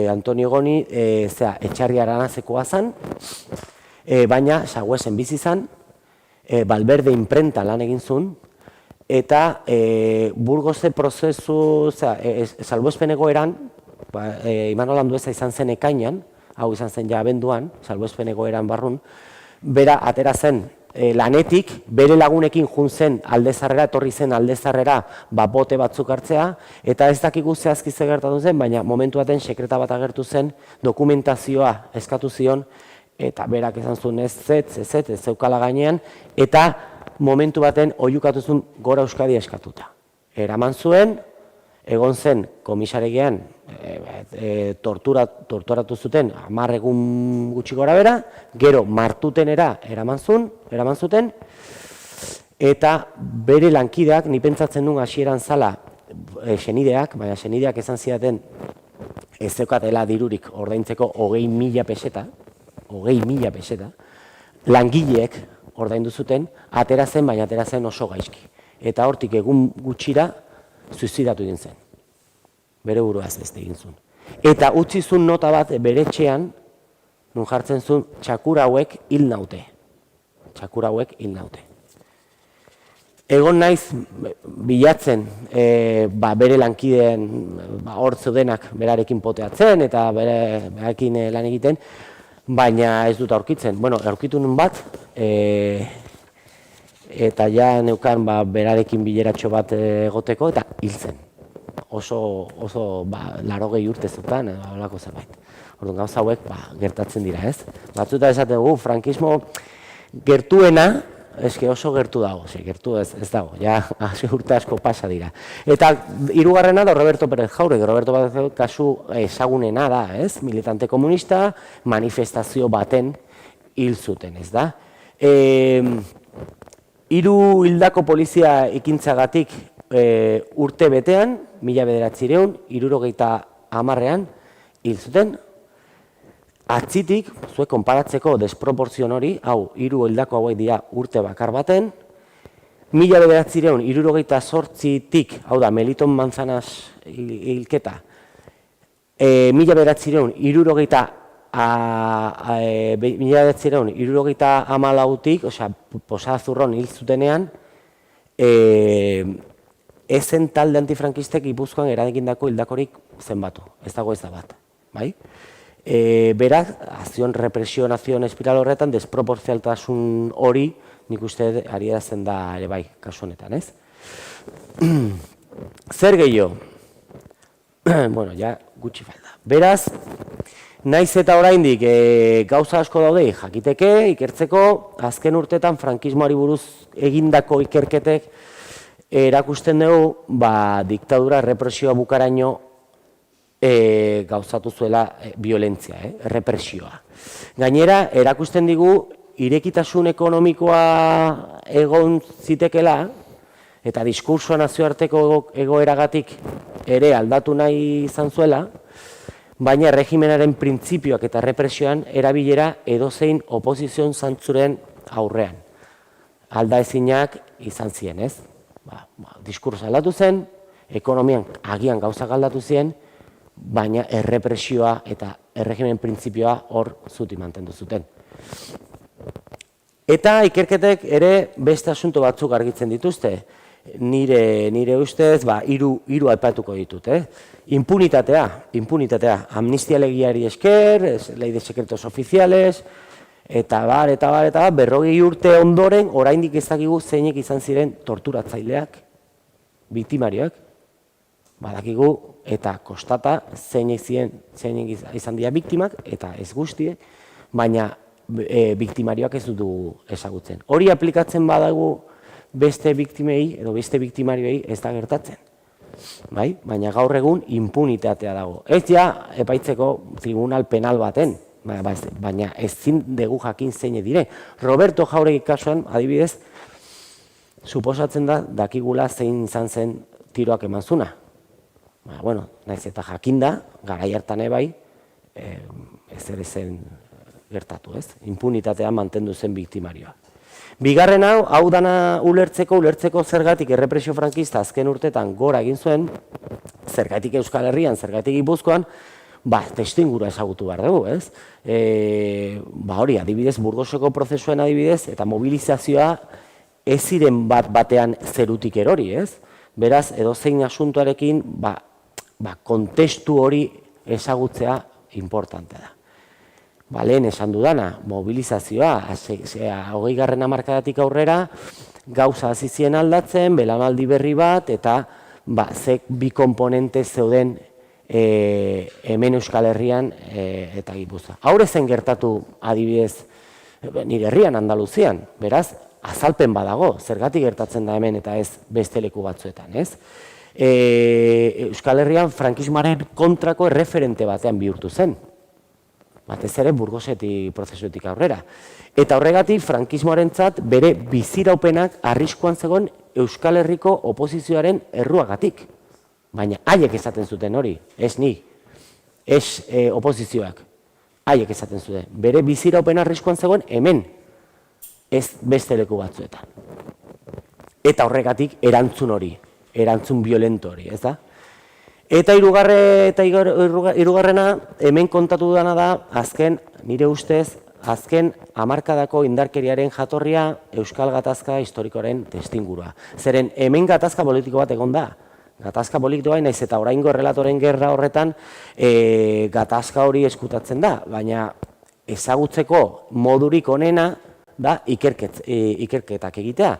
Antonio Goñi etxarri Aranazekoa zen, baina Saguesen bizi zen, Valverde imprenta lan egin zuen, eta Burgose prozesu, salbuespen egoeran, Imanol Andueza izan zen ekainan, hau izan zen ja abenduan, salbuespen egoeran barrun, bera atera zen lanetik, bere lagunekin jun zen aldezarrera, etorri zen aldezarrera bote batzuk hartzea, eta ez dakigu zehazki ze gertatu zen, baina momentu baten sekreta bat agertu zen, dokumentazioa eskatu zion, eta berak esan zuen ez zeukala gainean, eta momentu baten oihukatu zuen Gora Euskadi eskatuta. Eraman zuen, egon zen komisaregian torturatu zuten 10 egun gutxi gora bera, gero Martutenera eraman zuten, eta bere lankideak, ni pentsatzen duen hasieran zala senideak, baina senideak esan zidaten ez zeukatela dirurik ordaintzeko 20.000 peseta, 20.000 peseta, langileek ordaindu zuten, atera zen, baina atera zen oso gaizki. Eta hortik egun gutxira suizidatu egin zen. Bere buruaz beste egin zuen. Eta utzi zuen nota bat bere etxean, nun jartzen zuen, txakur hauek hil naute. Txakur hauek hil naute. Egon naiz bilatzen bere lankideen hor zeudenak berarekin poteatzen eta berarekin lan egiten, baina ez dut aurkitzen. Bueno, aurkitu nun bat, eta ja neukan berarekin bileratxo bat egoteko eta hil zen. Oso 80 urte zuten, holako zerbait. Orduan gauza hauek gertatzen dira, ez? Batzuta esaten dugu, frankismo gertuena, eske oso gertu dago, gertu ez dago, ja urte asko pasa dira. Eta hirugarrena da Roberto Pérez Jauregi. Roberto Pérez Jauregi kasu ezagunena da, ez? Militante komunista, manifestazio baten hil zuten, ez da? 3 hildako polizia ekintzagatik urte betean, 1970ean hil zuten. Atzitik, zuek konparatzeko desproporzion hori, hau, 3 hildako hauek dira urte bakar baten, 1978tik, hau da, Meliton Manzanas hilketa, 1974tik, osea, Posada Zurron hil zutenean, ezen talde antifrankistek Gipuzkoan eragindako hildakorik zenbatu, ez dago ez da bat, bai? Beraz, azion represio nazion espiral horretan, desproportzialtasun hori nik uste ari zen da ere bai, kasu honetan, ez? Zer gehiago? Bueno, ja gutxi falta. Beraz, naiz eta oraindik gauza asko daude jakiteke, ikertzeko, azken urtetan frankismoari buruz egindako ikerketek erakusten dugu, diktadura represioa bukaraino gauzatu zuela violentzia, represioa. Gainera, erakusten digu, irekitasun ekonomikoa egon zitekela, eta diskursoa nazioarteko egoeragatik ere aldatu nahi izan zuela, baina regimenaren printzipioak eta represioan erabilera edozein oposizion zantzuren aurrean. Aldaezinak izan ziren, ez? Diskursoa aldatu zen, ekonomian agian gauzak aldatu ziren, baina errepresioa eta erregimen printzipioa hor zuti mantendu zuten. Eta ikerketek ere beste asunto batzuk argitzen dituzte. Nire ustez, 3 aipatuko ditut. Impunitatea, amnistia legiari esker, ley de secretos oficiales, eta 40 urte ondoren, oraindik ez dakigu zeinek izan ziren torturatzaileak, biktimarioak, badakigu eta kostata zeinek izan dira biktimak, eta ez guztiek, baina biktimarioak ez dugu ezagutzen. Hori aplikatzen badagu beste biktimei edo beste biktimarioei ez da gertatzen. Baina gaur egun impunitatea dago. Ez ja epaitzeko tribunal penal baten, baina ezin dugu jakin zeine dire. Roberto Jauregi kasuan, adibidez, suposatzen da dakigula zein izan zen tiroak eman zuna. Bueno, naiz eta jakinda, garai hartan bai, ezer ezen gertatu, ez? Impunitatea mantendu zen biktimarioa. Bigarren hau dana ulertzeko zergatik errepresio frankista azken urtetan gora egin zuen, zergatik Euskal Herrian, zergatik Gipuzkoan, testuingurua ezagutu behar dugu, ez? Hori, adibidez, Burgoseko prozesuen adibidez, eta mobilizazioa ez ziren batean zerutik erori, ez? Beraz, edozein asuntoarekin, kontestu hori ezagutzea importante da. Lehen esan dudana, mobilizazioa, 20. hamarkadatik aurrera, gauza hasi ziren aldatzen, belaunaldi berri bat, eta bi konponente zeuden hemen Euskal Herrian eta Gipuzkoan. Haur zen gertatu adibidez nire herrian, Andaluzian, beraz, azalpen badago, zergatik gertatzen da hemen eta ez beste leku batzuetan, ez? Euskal Herrian frankismoaren kontrako erreferente batean bihurtu zen. Batez ere Burgoseti prozesuetik aurrera. Eta horregatik frankismoarentzat bere biziraupenak arriskuan zegoen Euskal Herriko oposizioaren erruagatik. Baina haiek esaten zuten hori, ez ni, ez oposizioak. Haiek esaten zuten, bere biziraupen arriskuan zegoen hemen, ez beste leku batzuetan. Eta horregatik erantzun hori, erantzun violento hori, ez da? Eta hirugarrena, hemen kontatu dudana da, nire ustez, azken hamarkadako indarkeriaren jatorria Euskal Gatazka historikoaren testingurua. Zeren hemen gatazka politiko bat egon da. Gatazka politikoa naiz eta oraingo errelatoren gerra horretan gatazka hori eskutatzen da, baina ezagutzeko modurik onena da ikerketak egitea.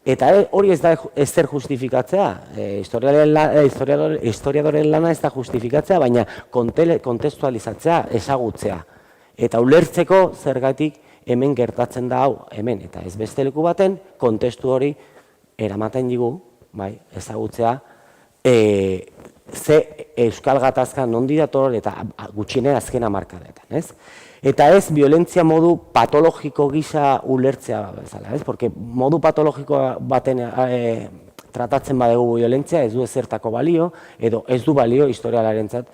Eta hori ez da ezer justifikatzea, historiadoren lana ez da justifikatzea, baina kontestualizatzea, ezagutzea. Eta ulertzeko zergatik hemen gertatzen da hau, hemen, eta ez beste leku baten, kontestu hori eramaten digu, ezagutzea, ze Euskal Gatazka nondi dator eta gutxienera azken hamarkadetan, ez? Eta ez violentzia modu patologiko gisa ulertzea bezala, ez? Porque modu patologiko baten tratatzen badegu violentzia ez du ezertako balio, edo ez du balio historialarentzat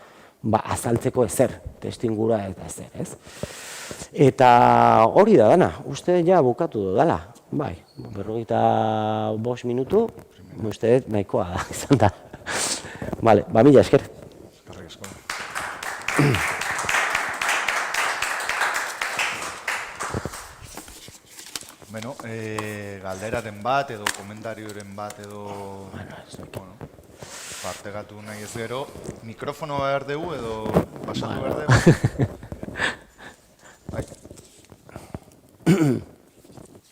azaltzeko ezer, testingura eta ezer, ez? Eta hori da dana, uste ja bukatu dudala, 45 minutu, uste nahikoa da, izan da. Bale, mila esker.
Eskerrik asko. Bueno, galderaren bat edo komentarioren bat edo partekatu nahi ez gero, mikrofono behar dugu edo pasatu behar dugu?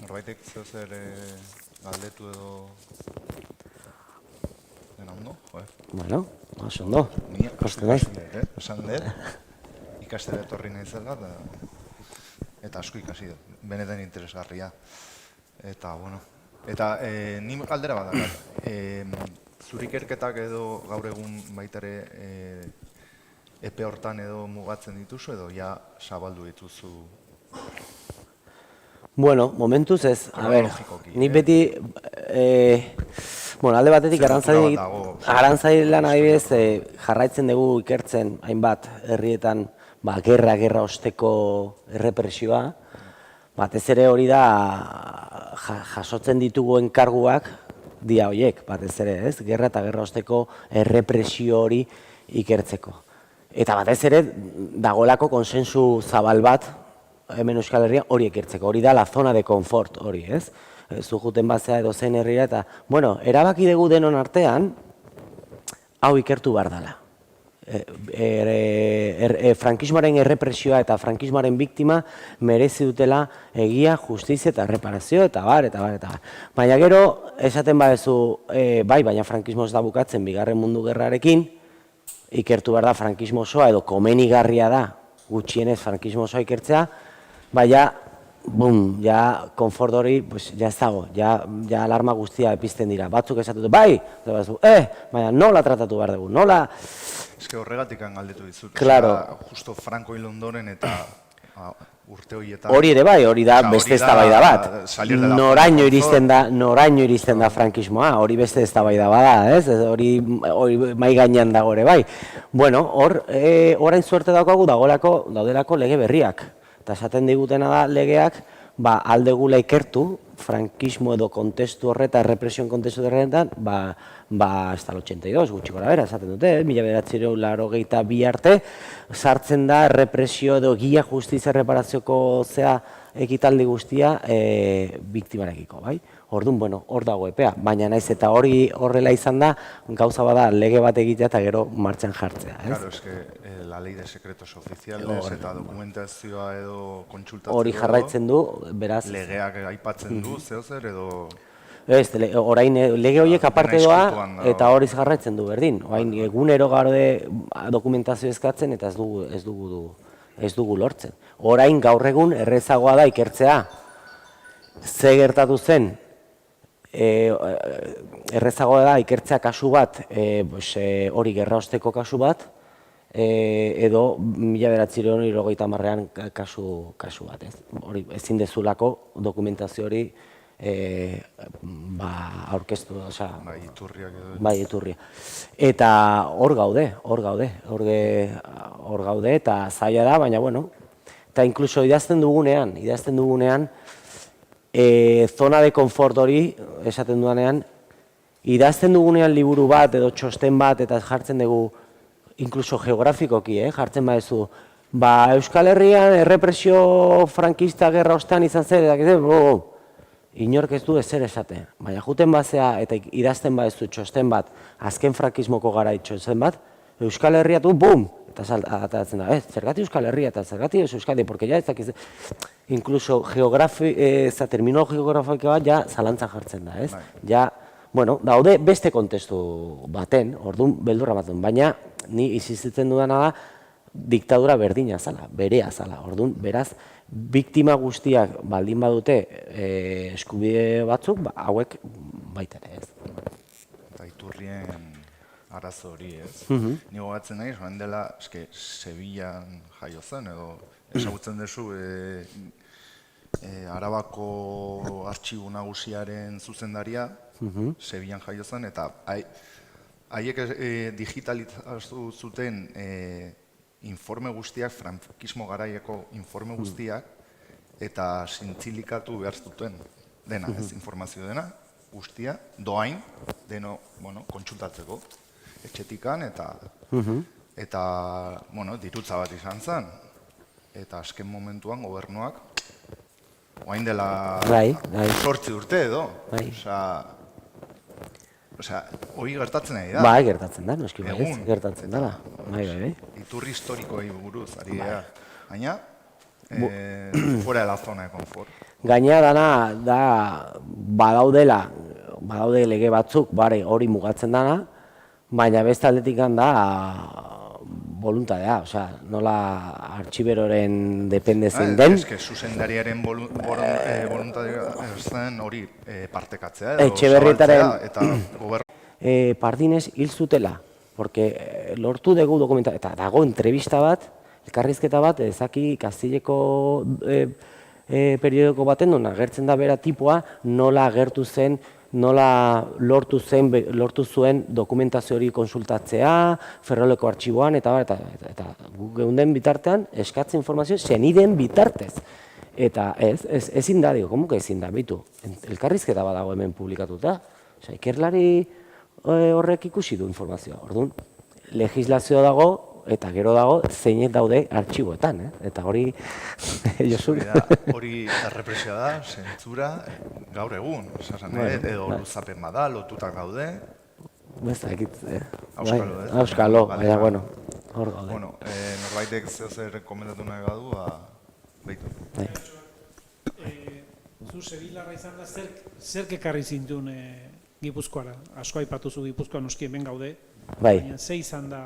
Norbaitek zer galdetu edo dena ondo?
Bueno, oso ondo.
Ni esan dut, ikastera etorri nahi zela eta asko ikasi dut, benetan interesgarria. Eta, bueno, eta ni galdera bat da, zure ikerketak edo gaur egun baitare epe hortan edo mugatzen dituzu edo ja zabaldu dituzu?
Bueno, momentuz ez, a ber, nik beti, alde batetik arantzadi lan adibidez jarraitzen dugu ikertzen hainbat herrietan gerra osteko errepresioa, batez ere hori da jasotzen ditugu enkarguak dia horiek, batez ere, ez? Gerra eta gerra osteko errepresio hori ikertzeko. Eta batez ere dagoelako konsensu zabal bat hemen Euskal Herria hori ikertzeko, hori da la zona de confort hori, ez? Zujuten bazea edo zen herria eta, bueno, erabaki dugu denon artean, hau ikertu behar dela. Frankismoaren errepresioa eta frankismoaren biktima merezi dutela egia, justizia eta erreparazio eta bar. Baina gero, esaten badezu, baina frankismo ez da bukatzen bigarren mundu gerrarekin, ikertu behar da frankismo osoa edo komenigarria da gutxienez frankismo osoa ikertzea, baina, ja konfort hori, ja ez dago, ja alarma guztia epizten dira. Batzuk esatutu, baina nola tratatu behar dugu, nola...
Ez que horregatik galdetu dizut, justo Franco hil ondoren eta urte horietan...
Hori ere bai, hori da beste eztabaida bat. Noraino iristen da frankismoa, hori beste eztabaida bada, ez? Hori mai gainean dago ere bai. Bueno, orain zuerte daukagu daudelako lege berriak. Eta esaten digutena da legeak, aldegula ikertu, frankismo edo kontestu horretan, represioen kontestu horretan, hasta el 82, gutxi gora bera, esaten dute, 1982 arte, sartzen da represio edo gia justizia erreparazioko ekitaldi guztia biktimarekiko, bai? Orduan, bueno, hor dago epea, baina naiz eta hori horrela izan da, gauza bada lege bat egitea eta gero martxan jartzea, ez?
Claro, es que la ley de secretos oficiales eta dokumentazioa edo kontsultatzea
Hori jarraitzen du, beraz...
legeak aipatzen du, zer edo...
Ez, orain lege horiek aparte doa
ezkutuan dago.
eta hori jarraitzen du berdin. Orain egunero gaude dokumentazio eskatzen eta ez dugu lortzen. Orain gaur egun errezagoa da ikertzea. Ze gertatu zen, errezagoa da ikertzea kasu bat, hori gerraosteko kasu bat, edo 1970ean kasu bat, ez? Hori ezin dezulako dokumentazio hori aurkeztu, osea...
Bai, iturriak edo...
Bai, iturria. Eta hor gaude, eta zaila da, baina, bueno, eta inkluso idazten dugunean, zona de konfort hori, esaten dudanean, idazten dugunean liburu bat edo txosten bat eta jartzen dugu, inkluso geografikoki, jartzen badezu, Euskal Herrian errepresio frankista gerra ostean izan zer, inork ez du ezer esate, baina juten bazea eta idazten badezu txosten bat, azken frankismoko gara txosten bat, Euskal Herria du, bum! Eta atatzen da, zergatik Euskal Herria eta zergatik ez Euskadi, porque ja ez dakiz... Inkluso terminologio geografikoa bat ja zalantzan jartzen da, ez? Ja, bueno, daude beste kontestu baten, orduan beldurra baten, baina ni insistitzen dudana da diktadura berdina zala, berea zala, orduan, beraz, biktima guztiak baldin badute eskubide batzuk, hauek baita ere, ez?
Eta iturrien arazo hori, ez? Ni gogatzen nahi, joan dela, Sevillan jaio zen, edo ezagutzen duzu Arabako Artxibo Nagusiaren zuzendaria, Sevillan jaio zen, eta haiek digitalizatu zuten informe guztiak, frankismo garaieko informe guztiak, eta zintzilikatu behar zuten dena, ez informazio dena, guztia, doain, deno, kontsultatzeko, etxetikan, eta, dirutza bat izan zen, eta azken momentuan gobernuak, oain dela 8 urte edo, osea, hori gertatzen ari da.
Bai, gertatzen da, noski baiz, gertatzen dela. Bai.
Iturri historikoei buruz, ari gara. Baina, fuera de la zona de confort.
Gainera dana, badaude lege batzuk, hori mugatzen dana, baina beste aldetik da voluntadea, osea, nola artxiberoren depende zein den.
Ez que zuzendariaren voluntadea zen hori partekatzea edo
zabaltzea
eta gobernu.
Pardinez hil zutela, porque lortu dugu dokumentar, eta dago entrevista bat, elkarrizketa bat, ezaki Kastileko periodiko baten duen agertzen da bera tipoa, nola agertu zen, nola lortu zuen dokumentazio hori konsultatzea, Ferroleko artxiboan, eta geunden bitartean eskatzen informazio zeniden bitartez. Eta ezin da, komuka ezin da, behitu, elkarrizketa badago hemen publikatuta. Ikerlari horrek ikusi du informazioa. Orduan, legislazioa dago, eta gero dago, zeinek daude artxiboetan, eta hori...
Hori errepresioa da, zentzura, gaur egun, edo luzapen bada, lotutak gaude.
Ez da, ekit,
Auskalo,
baina, bueno, hor gaude.
Norbaitek zehozer komentatu nahi badu, behitu.
Zu Sevillarra izan da, zerk ekarri zintun Gipuzkoara? Asko aipatuzu Gipuzkoa noski hemen gaude, baina ze izan da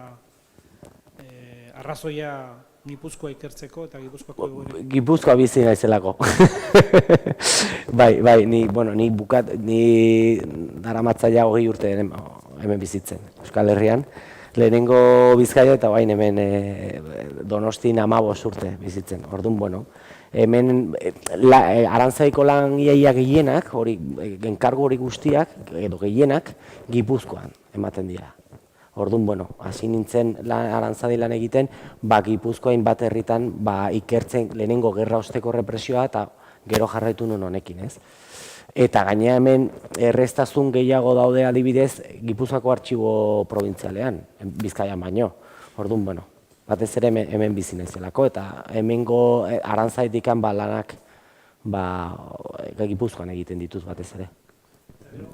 arrazoia Gipuzkoa ikertzeko eta Gipuzkoako egoera?
Gipuzkoa bizi naizelako. Bai, ni daramatzaia 20 urte hemen bizitzen, Euskal Herrian. Lehenengo Bizkaia eta bain hemen Donostin 15 urte bizitzen. Orduan, bueno, hemen Arantzaiko lan iaia gehienak, enkargu hori guztiak, edo gehienak, Gipuzkoan ematen dira. Orduan, bueno, hasi nintzen Arantzadi lan egiten, Gipuzkoain bat herritan ikertzen lehenengo gerra osteko represioa eta gero jarraitu nuen honekin, ez? Eta gainera hemen erreztasun gehiago daude adibidez Gipuzkoako artxibo provintzialean, Bizkaian baino. Orduan, bueno, batez ere hemen bizi naizelako eta hemengo Arantzaditik lanak Gipuzkoan egiten dituz batez ere.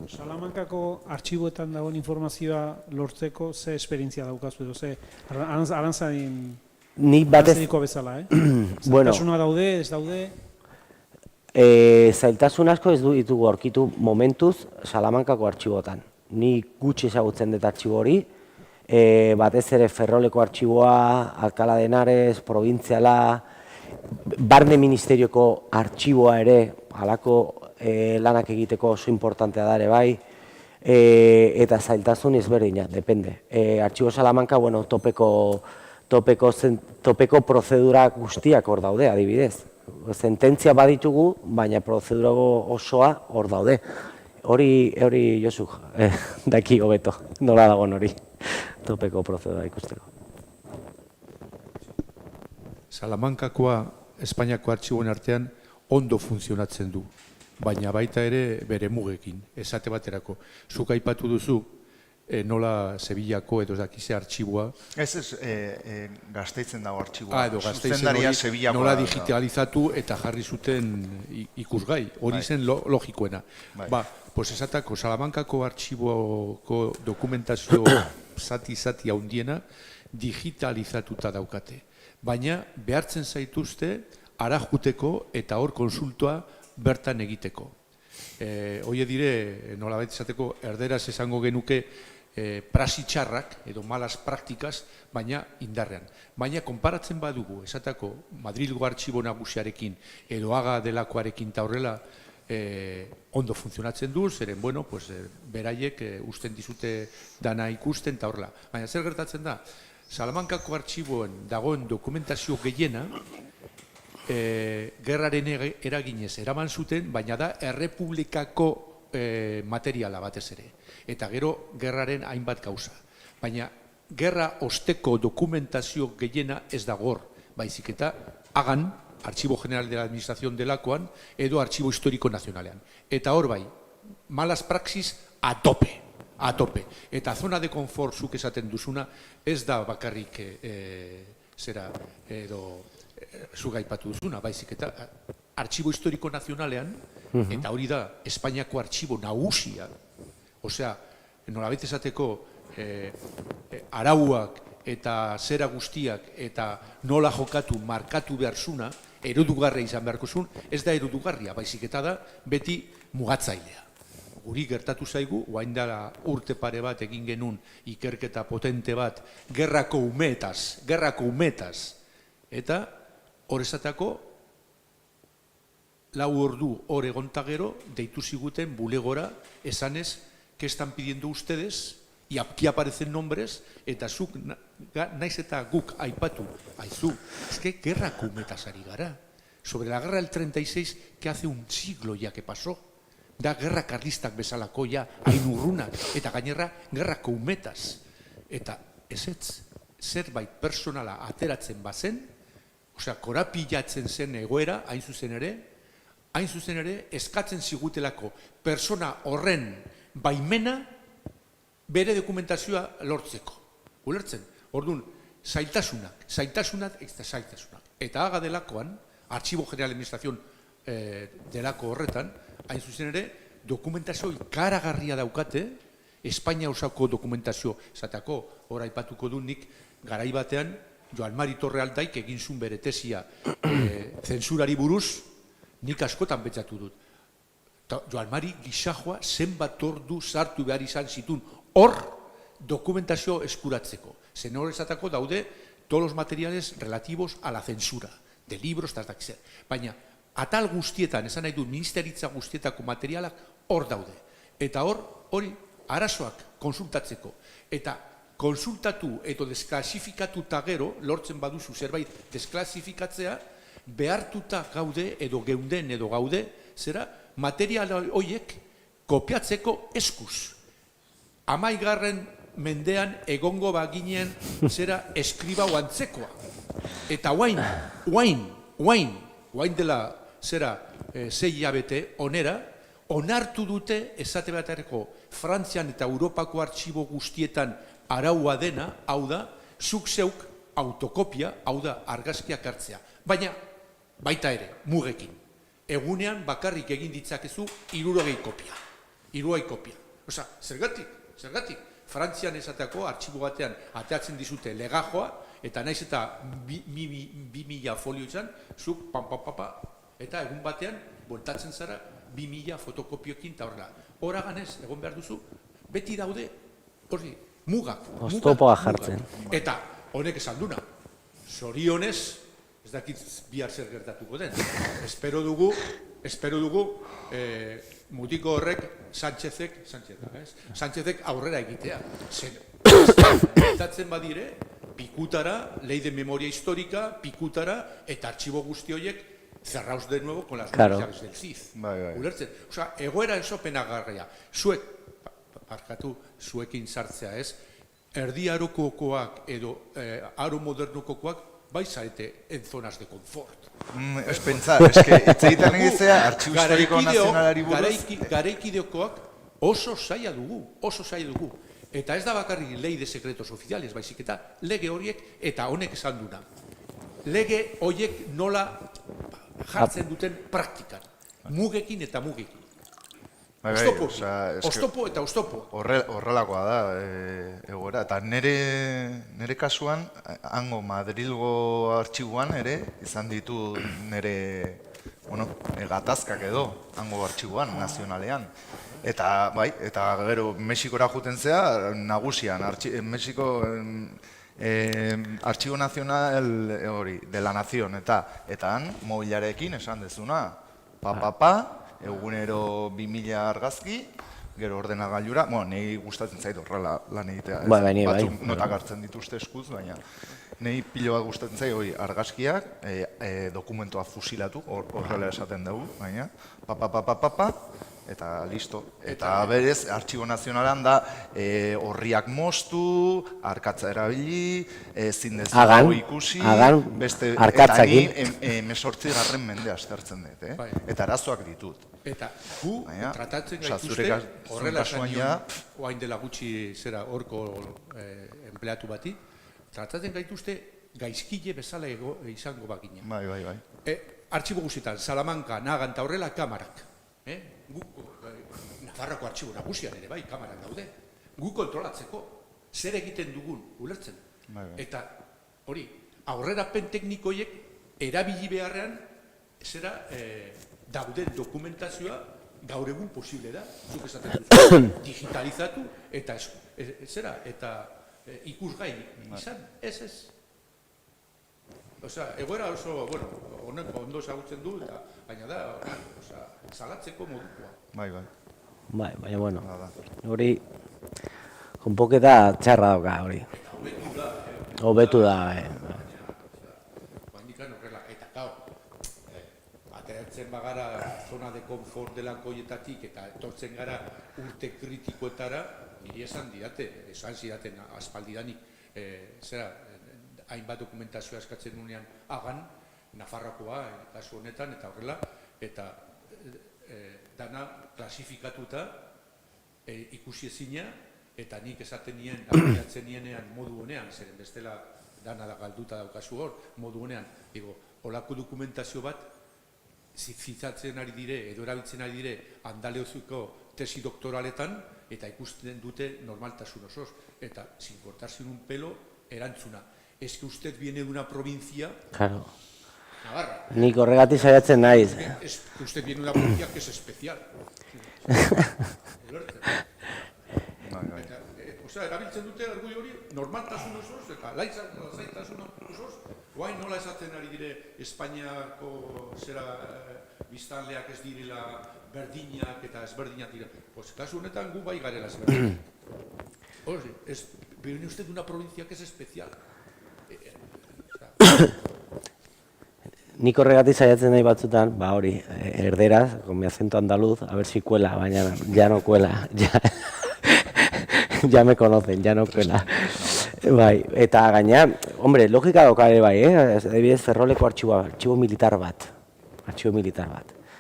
Salamankako artxiboetan dagoen informazioa lortzeko ze esperientzia daukazu edo, ze arantzadin
Nik batez...
bezala,
Bueno,
zailtasuna daude, ez daude?
Zailtasun asko ez ditugu aurkitu momentuz Salamankako artxibotan. Ni gutxi ezagutzen dut artxibo hori, batez ere Ferroleko artxiboa, Alcalá de Henares, Probintziala, Barne Ministerioko artxiboa ere, halako lanak egiteko oso importantea da ere bai, eta zailtasun ezberdina, depende. Artxibo Salamanka, bueno, topeko prozedura guztiak hor daude, adibidez. Sententzia baditugu, baina prozedura osoa hor daude. Hori Josu, daki hobeto, nola dagoen hori, topeko prozedura ikusteko.
Salamankakoa, Espainiako artxiboen artean, ondo funtzionatzen du, baina baita ere bere mugekin, esate baterako. Zuk aipatu duzu, nola Sevillako edo dakize artxiboa.
Ez, Gasteizen dago artxiboa.
Edo Gasteizen hori nola digitalizatu eta jarri zuten ikusgai, hori zen logikoena. Pues esatako, Salamankako artxiboko dokumentazio zati handiena digitalizatuta daukate. Baina behartzen zaituzte arajuteko eta hor konsultoa bertan egiteko. Hoi dire, nolabait esateko, erderaz esango genuke praxi txarrak edo malas praktikaz, baina indarrean. Baina konparatzen badugu, esatako Madrilgo artxibo nagusiarekin edo Haga delakoarekin eta horrela ondo funtzionatzen du, zeren, bueno, beraiek usten dizute dana ikusten eta horrela. Baina zer gertatzen da, Salamankako artxiboen dagoen dokumentazio gehiena, gerraren eraginez eraman zuten, baina da errepublikako materiala batez ere. Eta gero gerraren hainbat gauza. Baina gerra osteko dokumentazio gehiena ez da gor, baizik eta Hagan, Archivo General de la Administración delakoan, edo Archivo Histórico Nazionalean. Eta hor bai, malas praxis a tope. Eta zona de confort zuk esaten duzuna, ez da bakarrik zera edo zuk aipatu duzuna, baizik eta Archivo Histórico Nazionalean, eta hori da Espainiako artxibo nagusia, osea, nolabait esateko arauak eta zera guztiak eta nola jokatu, markatu behar zuna, erodugarria izan beharko zuen, ez da erodugarria, baizik eta da beti mugatzailea. Guri gertatu zaigu, oain dela urte pare bat egin genuen ikerketa potente bat, gerrako umetaz, eta hor esatako, 4 ordu hor egontagero, deitu ziguten bulegora, esanez, ¿qué están pidiendo ustedes? Y aquí aparecen nombres, eta zuk, naiz eta guk aipatu, aizu, es que gerrako umetaz ari gara. Sobre la guerra del 36, que hace un siglo ya que pasó, da gerra karlistak bezalako ja, hain urrunak, eta gainerra gerrako umetaz. Eta ezetz, zerbait personala ateratzen bazen, osea, korapilatzen zen egoera, hain zuzen ere, eskatzen zigutelako persona horren baimena bere dokumentazioa lortzeko. Ulertzen? Orduan, zailtasunak. Eta Haga delakoan, Archivo General de Administración delako horretan, hain zuzen ere, dokumentazio ikaragarria daukate, Espainia osako dokumentazio, esatako, hor aipatuko du nik, garai batean, Joan Mari Torrealdaik egin zuen bere tesia zensurari buruz, nik askotan betzatu dut. Joan Mari gisajoa zenbat ordu sartu behar izan zitun hor dokumentazio eskuratzeko. Zen hor esatako daude todos los materiales relativos a la censura, de libros, baina atal guztietan, esan nahi du, ministeritza guztietako materialak hor daude. Eta hori arazoak konsultatzeko. Eta konsultatu edo desklasifikatuta gero, lortzen baduzu zerbait desklasifikatzea, behartuta gaude edo geunden edo gaude, zera material horiek kopiatzeko eskuz. 11. mendean egongo baginen zera eskribau antzekoa. Eta guain dela zera 6 hilabete onera, onartu dute esate baterako Frantzian eta Europako artxibo guztietan araua dena, hau da, zuk zeuk autokopia, hau da, argazkiak hartzea. Baina, baita ere, mugekin. Egunean bakarrik egin ditzakezu 60 kopia. hiruai kopia. Osa, zergatik, Frantzian esateako artxibo batean ateatzen dizute legajoa, eta naiz eta 2000 folio izan, zuk eta egun batean bueltatzen zara 2000 fotokopioekin eta horrela. Horaganez, egon behar duzu, beti daude, hori, mugak.
Oztopoa jartzen.
Eta honek esan duna, zorionez, ez dakit bihar zer gertatuko den. Espero dugu, mutiko horrek Sánchezek aurrera egitea. Gertatzen badire, pikutara, ley de memoria histórica, pikutara, eta artxibo guzti horiek cerraus de nuevo con las llaves del CID. Ulertzen. Osa, egoera oso penagarria. Zuekin sartzea ez, erdi arokokoak edo aro modernokokoak bai zarete en zonas de confort.
Ez pensar, ez que etxegitan egizea artxibo historiko nazionalari buruz.
Garaikideokoak oso zaila dugu. Eta ez da bakarrik ley de secretos oficiales, baizik eta lege horiek eta honek esan duna. Lege horiek nola jartzen duten praktikan. Mugekin eta mugekin. Oztopo eta oztopo.
Horrelakoa da, egoera. Eta nire kasuan, hango Madrilgo artxiboan ere, izan ditu nire gatazkak edo, hango artxiboan, nazionalean. Eta, bai, eta gero, Mexikora juten zea, nagusian, Mexiko Archivo Nacional hori, de la Nación, eta han, mobilarekin esan dezuna, egunero 2000 argazki, gero ordenagailura, nahi gustatzen zait horrela lan egitea, batzuk notak hartzen dituzte eskuz, baina nahi pilo bat gustatzen zait hori argazkiak, dokumentoa fusilatu, horrela esaten dugu, baina, eta listo. Eta berez, Artxibo Nazionalan da horriak moztu, arkatza erabili, ezin dezu hau ikusi, eta ni 18. mende aztertzen dut, eta arazoak ditut.
Eta gu tratatzen gaituzte, horrela esan oain dela gutxi zera horko empleatu bati, tratatzen gaituzte gaizkile bezala izango bagina.
Bai.
Artxibo guztietan, Salamanca, Nagan eta horrela kamarak. Nafarroko artxibo nagusian ere bai, kamarak daude. Gu kontrolatzeko, zer egiten dugun, ulertzen. Eta hori, aurrerapen teknikoiek erabili beharrean, zera dauden dokumentazioa gaur egun posible da, zuk esaten duzu, digitalizatu eta zera, eta ikusgai izan, ez. Osea, egoera oso, honek ondo ezagutzen du, baina da, salatzeko modukoa.
Bai.
Baina, bueno, hori, konpoketa txarra dauka, hori. Hobetu da,
Bandikan horrela, eta gau, ateratzen bagara zona de confort delankoietatik eta etortzen gara urte kritikoetara, niri esan zidaten aspaldidanik, zera, hainbat dokumentazioa eskatzen nunean agan, Nafarrokoa, kasu honetan, eta horrela, eta dana klasifikatuta ikusi ezina, eta nik esaten nien, abiatzen nienean modu honean, zeren bestela dana da galduta daukazu hor, modu honean, holako dokumentazio bat, zitzatzen ari dire, edo erabiltzen ari dire, Andaleuzuko tesi doktoraletan, eta ikusten dute normaltasun osoz, eta sin cortarse un pelo, erantzuna. Es que usted viene de una provincia...
Claro.
Navarra.
Nik horregatik saiatzen naiz.
Es que usted viene de una provincia que es especial. Osea, erabiltzen dute argudio hori normaltasun osoz, eta lasaitasun osoz, guain nola esaten ari dire Espainiako zera biztanleak ez direla berdinak eta ezberdinak dira. Pues kasu honetan gu bai garela ezberdinak. Viene usted de una provincia que es especial.
Nik horregatik saiatzen nahi batzutan, hori, erderaz, con mi acento andaluz, a ver si cuela, baina ya no cuela, ya me conocen, ya no cuela. Bai, eta gaina, hombre, logika daukare bai, adibidez Ferroleko artxibo militar bat.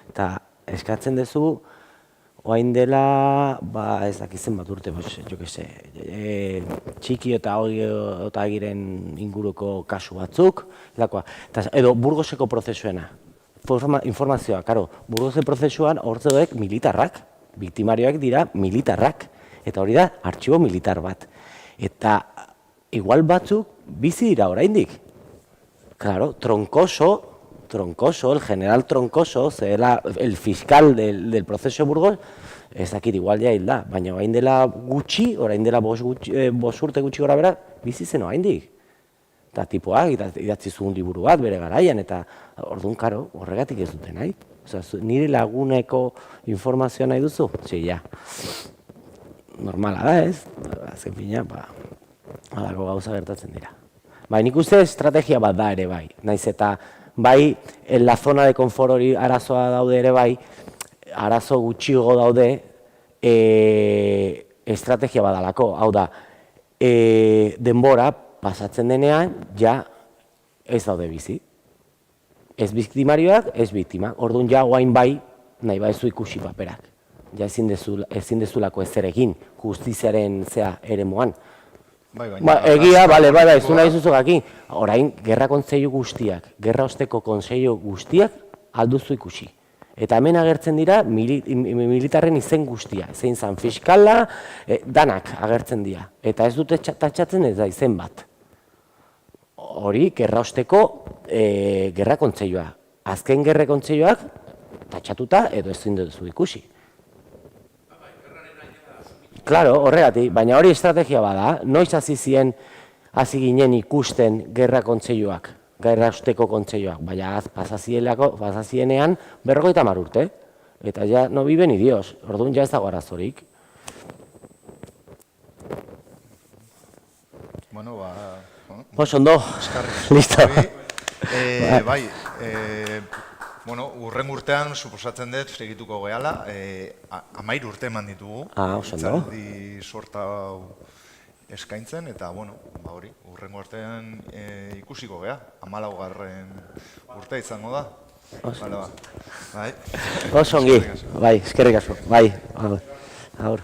Eta eskatzen duzu, oain dela, ez dakizen bat urte, jo que se, txiki eta otagiren inguruko kasu batzuk, edo Burgoseko prozesuena, informazioa, karo, Burgose prozesuan hortzeoek militarrak, biktimarioak dira militarrak, eta hori da artxibo militar bat. Eta igual batzuk bizi dira oraindik. Claro, Troncoso, el general Troncoso, zela el fiscal del proceso Burgos, ez dakit igual ja hilda, baina orain dela gutxi, orain dela 5 urte gutxi gora bera, bizi zen oraindik. Eta tipoak idatzi zuen liburu bat bere garaian, eta orduan karo, horregatik ez dute nahi. Osea, nire laguneko informazioa nahi duzu? Sí, ja. Normala da, ez? Azken fina, halako gauza gertatzen dira. Bai, nik uste estrategia bat da ere bai. Naiz eta bai, en la zona de confort hori arazoa daude ere bai, arazo gutxiago daude estrategia badalako. Hau da, denbora pasatzen denean, ja ez daude bizi. Ez biktimarioak, ez biktima. Orduan ja guain bai, nahi baizu ikusi paperak. Ja ezin dezulako ezer egin, justiziaren eremuan. Egia, bai, zu nahi zuzuk aki. Orain, gerra kontseilu guztiak, gerra osteko kontseilu guztiak alduzu ikusi. Eta hemen agertzen dira militarren izen guztia. Zein zan fiskala, danak agertzen dira. Eta ez dute tatxatzen ez da izen bat. Hori, gerra osteko gerra kontseilua. Azken gerra kontseiluak tatxatuta edo ezin duzu ikusi. Claro, horregatik, baina hori estrategia bada, noiz hasi ginen ikusten gerra kontseiluak, gerra osteko kontseiluak, baina pasazienean 50 urte, eta ja no vive ni Dios, orduan ja ez dago arazorik.
Bueno,
Ondo, listo.
Bai, urren urtean, suposatzen dut, fregituko gehala, 13 urte eman ditugu. Itzaldi sorta eskaintzen, eta, hori, urrengo urtean ikusiko geha. 14. urtea izango da. Bai.
Oso ongi, bai, eskerrik asko, bai, aur.